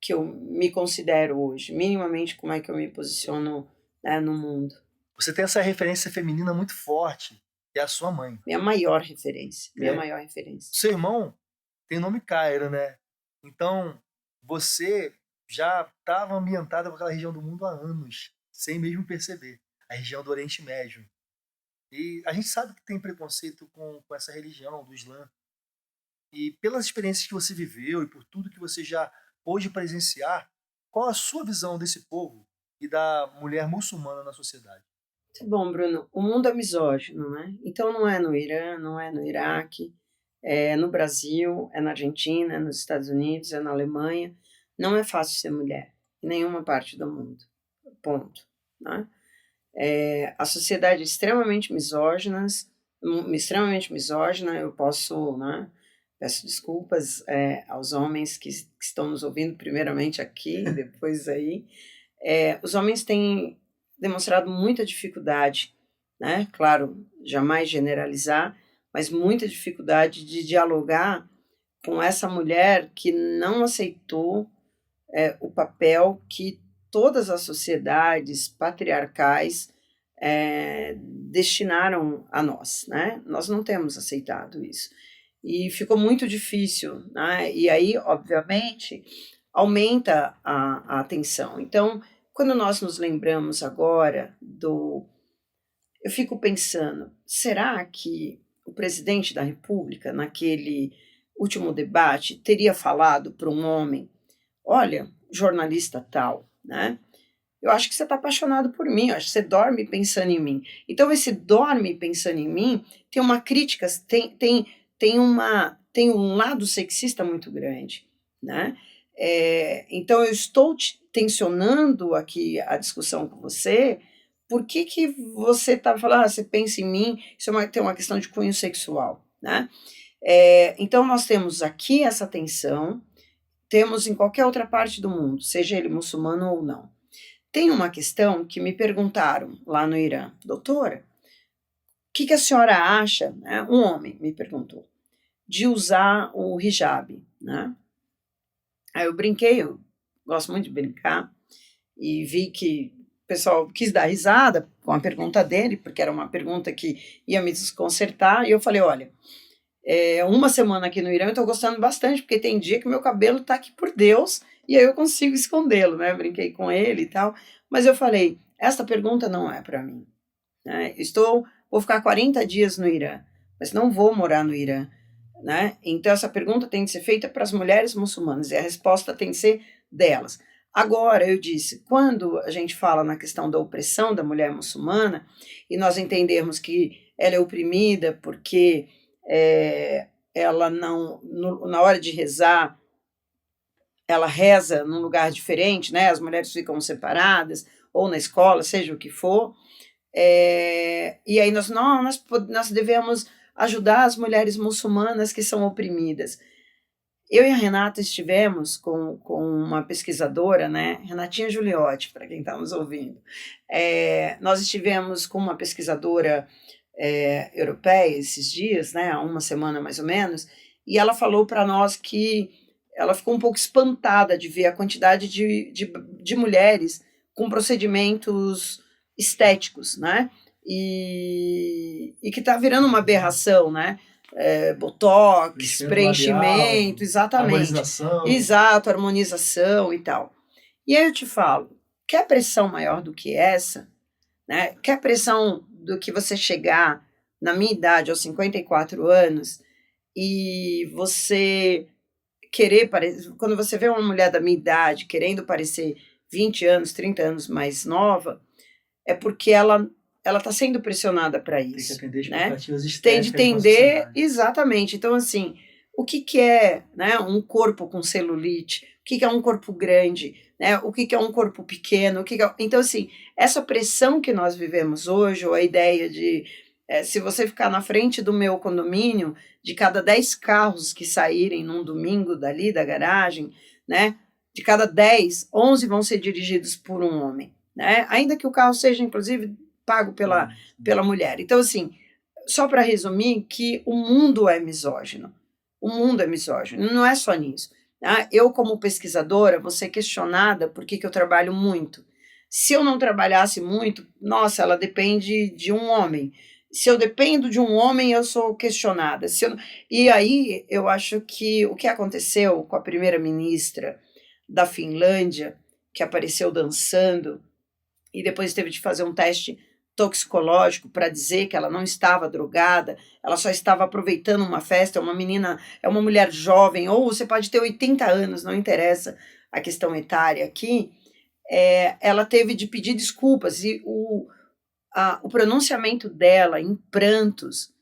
eu me considero hoje, minimamente como é que eu me posiciono, né, no mundo. Você tem essa referência feminina muito forte, que é a sua mãe. Minha maior referência. Maior referência. Seu irmão tem o nome Cairo, né? Então, você já estava ambientada com aquela região do mundo há anos, sem mesmo perceber. A região do Oriente Médio. E a gente sabe que tem preconceito com essa religião, do Islã. E pelas experiências que você viveu e por tudo que você já pôde presenciar, qual a sua visão desse povo e da mulher muçulmana na sociedade? Bom, Bruno, o mundo é misógino, né? Então não é no Irã, não é no Iraque, é no Brasil, é na Argentina, é nos Estados Unidos, é na Alemanha. Não é fácil ser mulher em nenhuma parte do mundo. Ponto. Né? A sociedade é extremamente misógina, eu posso, né? Peço desculpas aos homens que estão nos ouvindo, primeiramente aqui, depois aí. Os homens têm demonstrado muita dificuldade, né? Claro, jamais generalizar, mas muita dificuldade de dialogar com essa mulher que não aceitou o papel que todas as sociedades patriarcais destinaram a nós, né? Nós não temos aceitado isso. E ficou muito difícil, né? E aí, obviamente, aumenta a tensão. Então, quando nós nos lembramos agora eu fico pensando, será que o presidente da República, naquele último debate, teria falado para um homem, olha, jornalista tal, né? Eu acho que você está apaixonado por mim, eu acho que você dorme pensando em mim. Então, esse dorme pensando em mim tem uma crítica, tem um lado sexista muito grande, né? Então, eu estou tensionando aqui a discussão com você. Por que você está falando, você pensa em mim? Isso tem uma questão de cunho sexual, né? Então, nós temos aqui essa tensão, temos em qualquer outra parte do mundo, seja ele muçulmano ou não. Tem uma questão que me perguntaram lá no Irã, doutora, o que a senhora acha, né? Um homem me perguntou, de usar o hijab, né? Aí eu brinquei, eu gosto muito de brincar, e vi que o pessoal quis dar risada com a pergunta dele, porque era uma pergunta que ia me desconcertar, e eu falei, olha, uma semana aqui no Irã eu estou gostando bastante, porque tem dia que meu cabelo está aqui por Deus, e aí eu consigo escondê-lo, né? Brinquei com ele e tal, mas eu falei, esta pergunta não é para mim, né? Vou ficar 40 dias no Irã, mas não vou morar no Irã, né? Então essa pergunta tem que ser feita para as mulheres muçulmanas, e a resposta tem que ser delas. Agora, eu disse, quando a gente fala na questão da opressão da mulher muçulmana, e nós entendermos que ela é oprimida porque ela não, na hora de rezar, ela reza num lugar diferente, né? As mulheres ficam separadas, ou na escola, seja o que for, e aí nós devemos ajudar as mulheres muçulmanas que são oprimidas. Eu e a Renata estivemos com uma pesquisadora, né? Renatinha Giuliotti, para quem está nos ouvindo. Nós estivemos com uma pesquisadora europeia esses dias, né? Há uma semana mais ou menos, e ela falou para nós que ela ficou um pouco espantada de ver a quantidade de mulheres com procedimentos estéticos, né? E que está virando uma aberração, né? Botox, preenchimento, exatamente. Harmonização. Exato, harmonização e tal. E aí eu te falo, quer pressão maior do que essa? Né? Quer pressão do que você chegar na minha idade, aos 54 anos, e você querer parecer... Quando você vê uma mulher da minha idade querendo parecer 20 anos, 30 anos mais nova, é porque ela está sendo pressionada para isso. Tem que atender as né? expectativas Tem estéticas de da entender, sociedade. exatamente. Então, assim, o que é, né, um corpo com celulite? O que é um corpo grande? Né? O que é um corpo pequeno? Então, assim, essa pressão que nós vivemos hoje, ou a ideia de, se você ficar na frente do meu condomínio, de cada 10 carros que saírem num domingo dali da garagem, né, de cada 10, 11 vão ser dirigidos por um homem. Né? Ainda que o carro seja, inclusive, pago pela mulher. Então, assim, só para resumir, que o mundo é misógino. O mundo é misógino, não é só nisso. Tá? Eu, como pesquisadora, vou ser questionada porque que eu trabalho muito. Se eu não trabalhasse muito, nossa, ela depende de um homem. Se eu dependo de um homem, eu sou questionada. E aí, eu acho que o que aconteceu com a primeira-ministra da Finlândia, que apareceu dançando, e depois teve de fazer um teste toxicológico para dizer que ela não estava drogada, ela só estava aproveitando uma festa, é uma mulher jovem, ou você pode ter 80 anos, não interessa a questão etária aqui, ela teve de pedir desculpas, e o pronunciamento dela em prantos,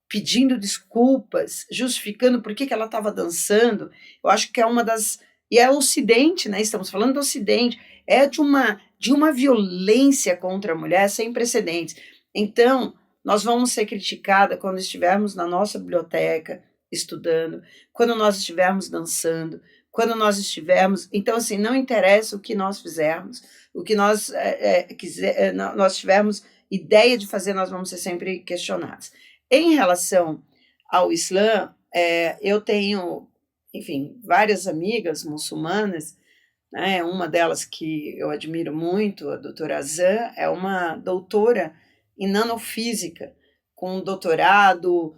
pedindo desculpas, justificando por que ela estava dançando, eu acho que é uma das... E é o Ocidente, né? Estamos falando do Ocidente, é de uma violência contra a mulher sem precedentes. Então, nós vamos ser criticadas quando estivermos na nossa biblioteca estudando, quando nós estivermos dançando, quando nós estivermos... Então, assim, não interessa o que nós fizermos, o que nós tivermos ideia de fazer, nós vamos ser sempre questionados. Em relação ao Islã, eu tenho, enfim, várias amigas muçulmanas, né? Uma delas que eu admiro muito, a doutora Azan, é uma doutora em nanofísica, com doutorado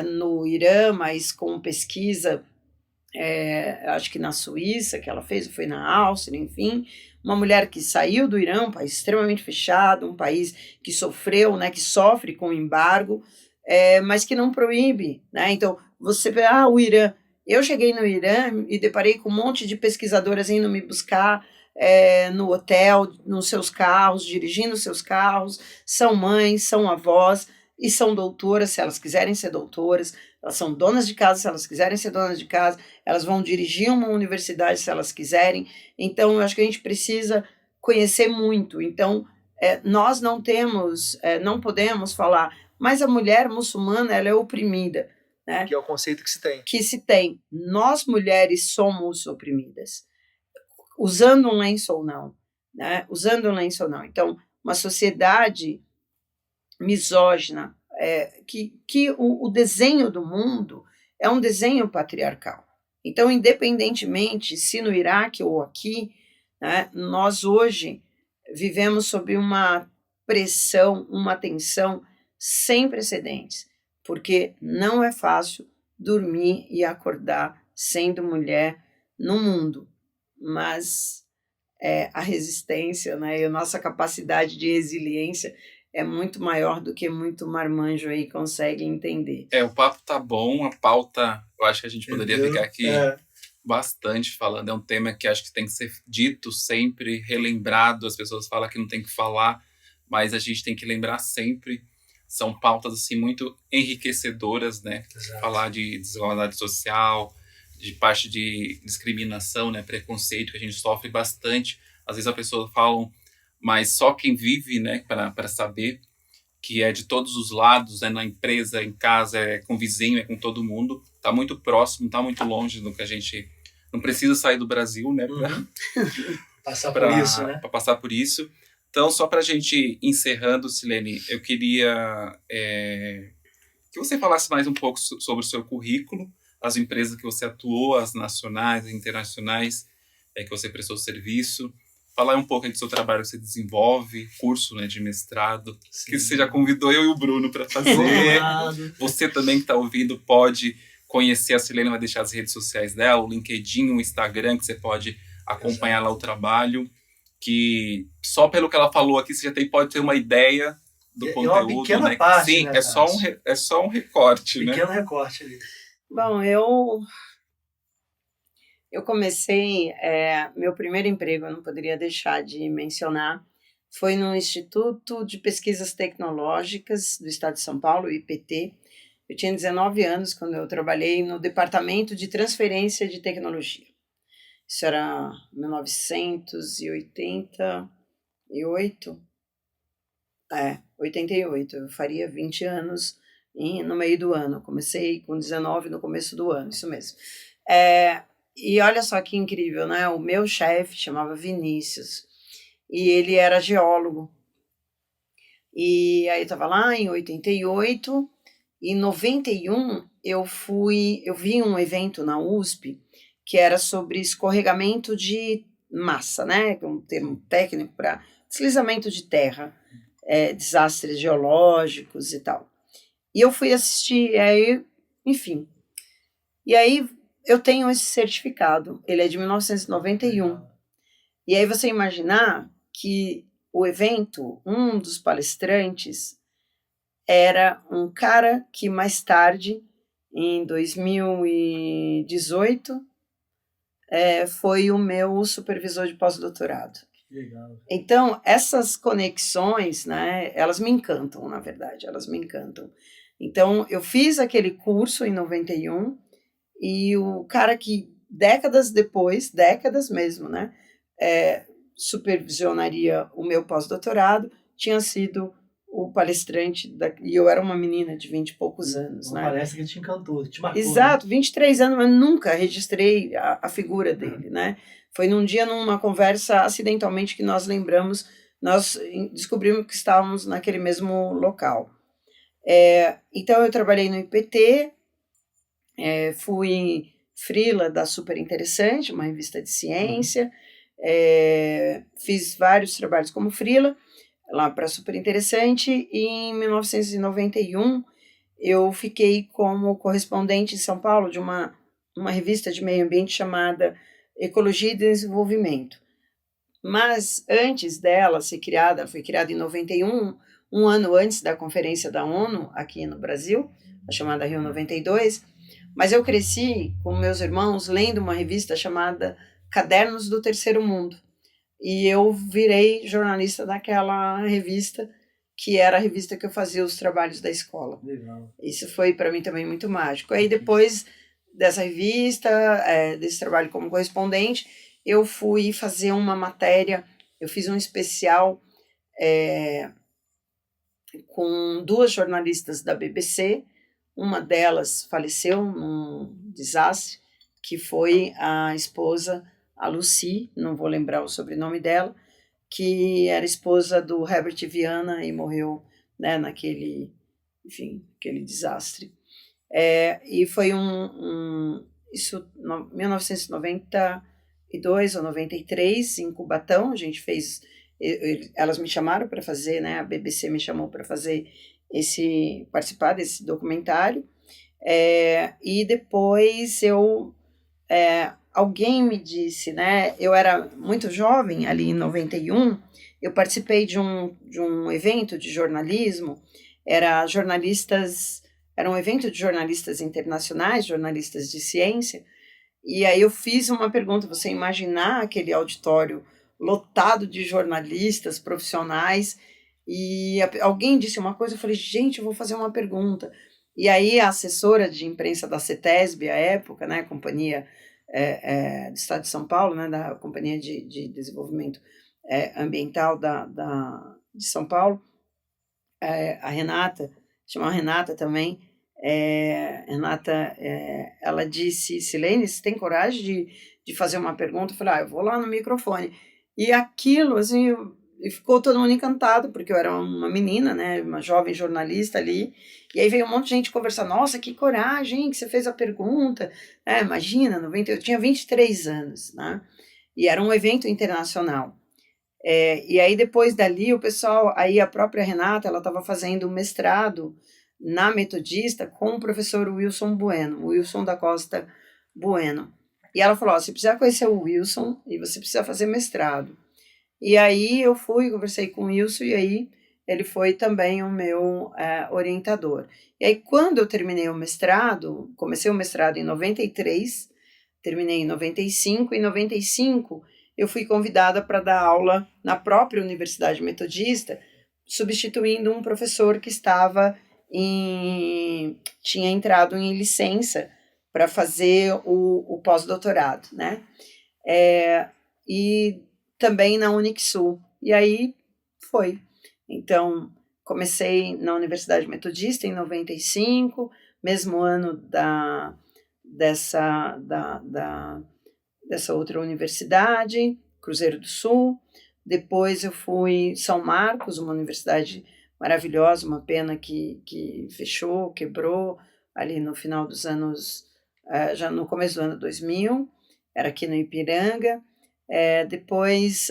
no Irã, mas com pesquisa, acho que na Suíça, que ela fez, foi na Áustria, enfim, uma mulher que saiu do Irã, um país extremamente fechado, um país que sofreu, né, que sofre com embargo, mas que não proíbe, né? Então, você vê, o Irã... Eu cheguei no Irã e deparei com um monte de pesquisadoras indo me buscar no hotel, nos seus carros, dirigindo seus carros, são mães, são avós e são doutoras, se elas quiserem ser doutoras, elas são donas de casa, se elas quiserem ser donas de casa, elas vão dirigir uma universidade se elas quiserem. Então, eu acho que a gente precisa conhecer muito. Então, nós não podemos falar, mas a mulher muçulmana, ela é oprimida. Né? Que é o conceito que se tem. Nós, mulheres, somos oprimidas. Usando um lenço ou não. Né? Usando um lenço ou não. Então, uma sociedade misógina, que o desenho do mundo é um desenho patriarcal. Então, independentemente se no Iraque ou aqui, né, nós hoje vivemos sob uma pressão, uma tensão sem precedentes, porque não é fácil dormir e acordar sendo mulher no mundo, mas a resistência, né, e a nossa capacidade de resiliência é muito maior do que muito marmanjo aí consegue entender. O papo tá bom, a pauta, eu acho que a gente poderia ficar aqui bastante falando, é um tema que acho que tem que ser dito sempre, relembrado, as pessoas falam que não tem que falar, mas a gente tem que lembrar sempre. São pautas assim, muito enriquecedoras, né? Exato. Falar de desigualdade social, de parte de discriminação, né? Preconceito, que a gente sofre bastante. Às vezes a pessoa fala, mas só quem vive, né? Para saber que é de todos os lados, né? Na empresa, em casa, com o vizinho, é com todo mundo. Está muito próximo, está muito longe do que a gente... Não precisa sair do Brasil, né? Para passar por isso. Então, só para a gente encerrando, Silene, eu queria que você falasse mais um pouco sobre o seu currículo, as empresas que você atuou, as nacionais, as internacionais, que você prestou serviço. Falar um pouco aí do seu trabalho que você desenvolve, curso, né, de mestrado, Sim. que você já convidou eu e o Bruno para fazer. Você também que está ouvindo pode conhecer a Silene, vai deixar as redes sociais dela, o LinkedIn, o Instagram, que você pode acompanhar lá o trabalho. Que só pelo que ela falou aqui, você já pode ter uma ideia do É uma conteúdo, pequena né? parte, Sim, né, é só um recorte, né? Pequeno recorte ali. Bom, eu comecei, meu primeiro emprego, eu não poderia deixar de mencionar, foi no Instituto de Pesquisas Tecnológicas do Estado de São Paulo, o IPT. Eu tinha 19 anos quando eu trabalhei no Departamento de Transferência de Tecnologia. Isso era 1988, 88, eu faria 20 anos no meio do ano. Comecei com 19 no começo do ano, isso mesmo. E olha só que incrível, né? O meu chefe chamava Vinícius e ele era geólogo. E aí eu estava lá em 88, e em 91 eu vi um evento na USP que era sobre escorregamento de massa, né? Um termo técnico para deslizamento de terra, desastres geológicos e tal. E eu fui assistir, enfim. E aí eu tenho esse certificado, ele é de 1991. E aí você imaginar que o evento, um dos palestrantes, era um cara que mais tarde, em 2018, foi o meu supervisor de pós-doutorado. Legal. Então, essas conexões, né, elas me encantam, na verdade, elas me encantam. Então, eu fiz aquele curso em 91 e o cara que décadas depois, décadas mesmo, né, supervisionaria o meu pós-doutorado, tinha sido o palestrante, e eu era uma menina de 20 e poucos anos. Uma palestra que te encantou, te marcou. Exato, 23 anos, mas nunca registrei a figura dele, né? Foi num dia, numa conversa, acidentalmente, que nós lembramos, nós descobrimos que estávamos naquele mesmo local. Então, eu trabalhei no IPT, fui freela da Super Interessante, uma revista de ciência, fiz vários trabalhos como freela, lá para Super Interessante, e em 1991 eu fiquei como correspondente em São Paulo de uma revista de meio ambiente chamada Ecologia e Desenvolvimento. Mas antes dela ser criada, foi criada em 91, um ano antes da Conferência da ONU aqui no Brasil, a chamada Rio 92, mas eu cresci com meus irmãos lendo uma revista chamada Cadernos do Terceiro Mundo. E eu virei jornalista daquela revista, que era a revista que eu fazia os trabalhos da escola. Legal. Isso foi para mim também muito mágico. Aí depois dessa revista, desse trabalho como correspondente, eu fui fazer uma matéria, eu fiz um especial com duas jornalistas da BBC, uma delas faleceu num desastre, que foi a esposa, a Lucy, não vou lembrar o sobrenome dela, que era esposa do Herbert Viana e morreu, né, naquele, enfim, aquele desastre. E foi isso em 1992 ou 93, em Cubatão, a gente fez, elas me chamaram para fazer, né, a BBC me chamou para fazer participar desse documentário, e depois alguém me disse, né, eu era muito jovem, ali em 91, eu participei de um evento de jornalismo, era um evento de jornalistas internacionais, jornalistas de ciência, e aí eu fiz uma pergunta, você imaginar aquele auditório lotado de jornalistas profissionais, e alguém disse uma coisa, eu falei, gente, eu vou fazer uma pergunta. E aí a assessora de imprensa da CETESB, à época, né, companhia do Estado de São Paulo, né, da Companhia de Desenvolvimento Ambiental de São Paulo, a Renata, chama Renata também, Renata, ela disse, Silene, você tem coragem de fazer uma pergunta? Eu falei, eu vou lá no microfone. E aquilo, assim, ficou todo mundo encantado, porque eu era uma menina, né, uma jovem jornalista ali, e aí veio um monte de gente conversar, nossa, que coragem que você fez a pergunta, imagina, eu tinha 23 anos, né, e era um evento internacional. E aí depois dali o pessoal, aí a própria Renata, ela estava fazendo mestrado na Metodista com o professor Wilson da Costa Bueno, e ela falou, você precisa conhecer o Wilson e você precisa fazer mestrado. E aí eu fui, conversei com o Wilson, e aí ele foi também o meu orientador. E aí, quando eu terminei o mestrado, comecei o mestrado em 93, terminei em 95, em 95 eu fui convidada para dar aula na própria Universidade Metodista, substituindo um professor que tinha entrado em licença para fazer o pós-doutorado, né? E também na Unixul. E aí foi. Então, comecei na Universidade Metodista em 95, mesmo ano dessa outra universidade, Cruzeiro do Sul. Depois eu fui em São Marcos, uma universidade maravilhosa, uma pena que fechou, quebrou, ali no final dos anos, já no começo do ano 2000, era aqui no Ipiranga. Depois,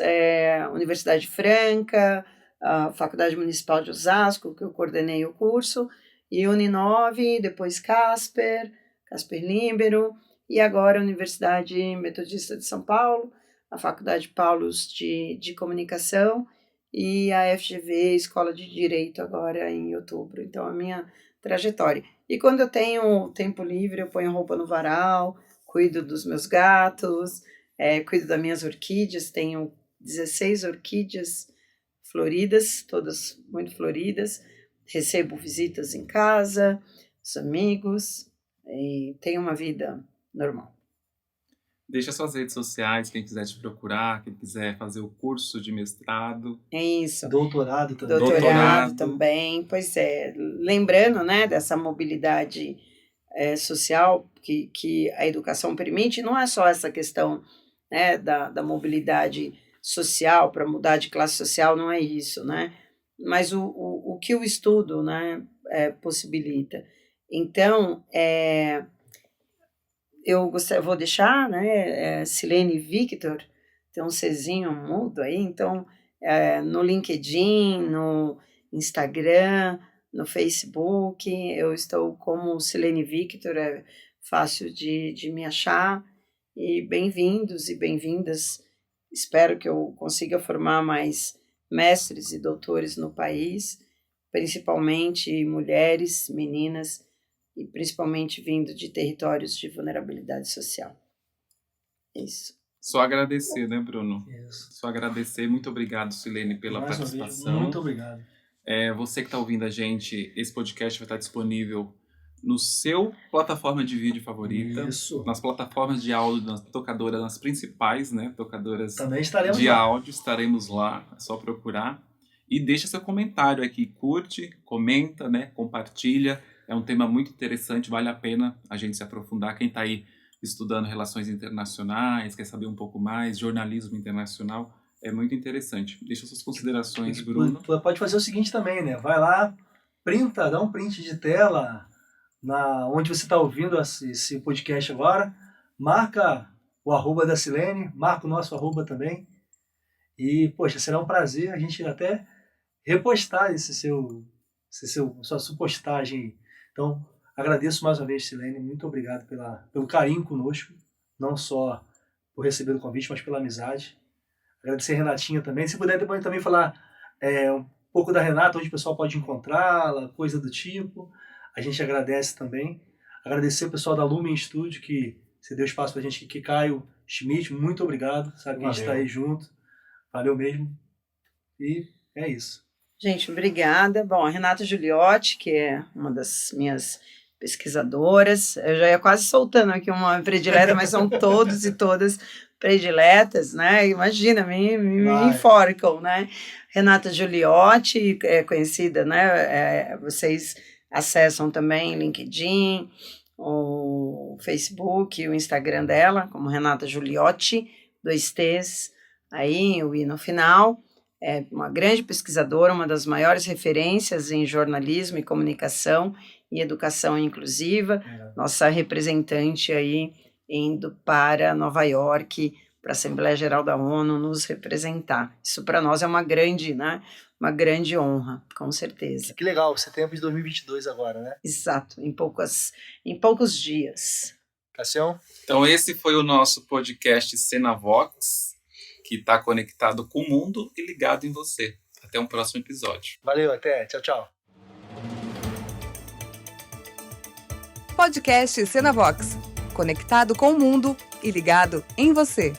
Universidade Franca, a Faculdade Municipal de Osasco, que eu coordenei o curso, e Uninove, depois Casper Líbero, e agora a Universidade Metodista de São Paulo, a Faculdade Paulus de Comunicação e a FGV, Escola de Direito, agora em outubro. Então, a minha trajetória. E quando eu tenho tempo livre, eu ponho roupa no varal, cuido dos meus gatos, cuido das minhas orquídeas, tenho 16 orquídeas floridas, todas muito floridas, recebo visitas em casa, os amigos, e tenho uma vida normal. Deixa suas redes sociais, quem quiser te procurar, quem quiser fazer o curso de mestrado. É isso. Doutorado também. Doutorado também, pois é. Lembrando, né, dessa mobilidade social que a educação permite, não é só essa questão, né, da mobilidade social, para mudar de classe social, não é isso, né? Mas o que o estudo, né, possibilita. Então, eu vou deixar, né, Silene Victor, tem um Czinho mudo aí, então, no LinkedIn, no Instagram, no Facebook, eu estou como Silene Victor, é fácil de me achar, e bem-vindos e bem-vindas, espero que eu consiga formar mais mestres e doutores no país, principalmente mulheres, meninas, e principalmente vindo de territórios de vulnerabilidade social. Isso. Só agradecer, né, Bruno? Isso. Só agradecer. Muito obrigado, Silene, pela Mais participação. Muito obrigado. Você que está ouvindo a gente, esse podcast vai estar disponível no seu plataforma de vídeo favorita. Isso. Nas plataformas de áudio, nas tocadoras, nas principais, né, tocadoras Também estaremos de lá. áudio, estaremos lá, é só procurar. E deixa seu comentário aqui, curte, comenta, né, compartilha. É um tema muito interessante, vale a pena a gente se aprofundar. Quem está aí estudando relações internacionais, quer saber um pouco mais, jornalismo internacional, é muito interessante. Deixa suas considerações, Bruno. Pode fazer o seguinte também, né? Vai lá, printa, dá um print de tela onde você está ouvindo esse podcast agora, marca o @, da Silene, marca o nosso @ também. E, poxa, será um prazer a gente até repostar sua postagem. Então, agradeço mais uma vez, Silene, muito obrigado pelo carinho conosco, não só por receber o convite, mas pela amizade. Agradecer a Renatinha também. Se puder depois também falar um pouco da Renata, onde o pessoal pode encontrá-la, coisa do tipo, a gente agradece também. Agradecer o pessoal da Lumen Studio, que você deu espaço pra gente aqui, Caio Schmidt, muito obrigado, sabe que a gente está aí junto. Valeu mesmo. E é isso. Gente, obrigada. Bom, a Renata Giuliotti, que é uma das minhas pesquisadoras, eu já ia quase soltando aqui uma predileta, mas são todos e todas prediletas, né? Imagina, me enforcam, né? Renata Giuliotti, é conhecida, né? Vocês acessam também LinkedIn, o Facebook, o Instagram dela, como Renata Giuliotti, 2 T's, aí o I no final. É uma grande pesquisadora, uma das maiores referências em jornalismo e comunicação e educação inclusiva, nossa representante aí indo para Nova York, para a Assembleia Geral da ONU, nos representar. Isso para nós é uma grande, né? Uma grande honra, com certeza. Que legal, setembro de 2022 agora, né? Exato, em poucos dias. Cassião? Então esse foi o nosso podcast Cena Vox, que está conectado com o mundo e ligado em você. Até um próximo episódio. Valeu, até. Tchau, tchau. Podcast Senavox. Conectado com o mundo e ligado em você.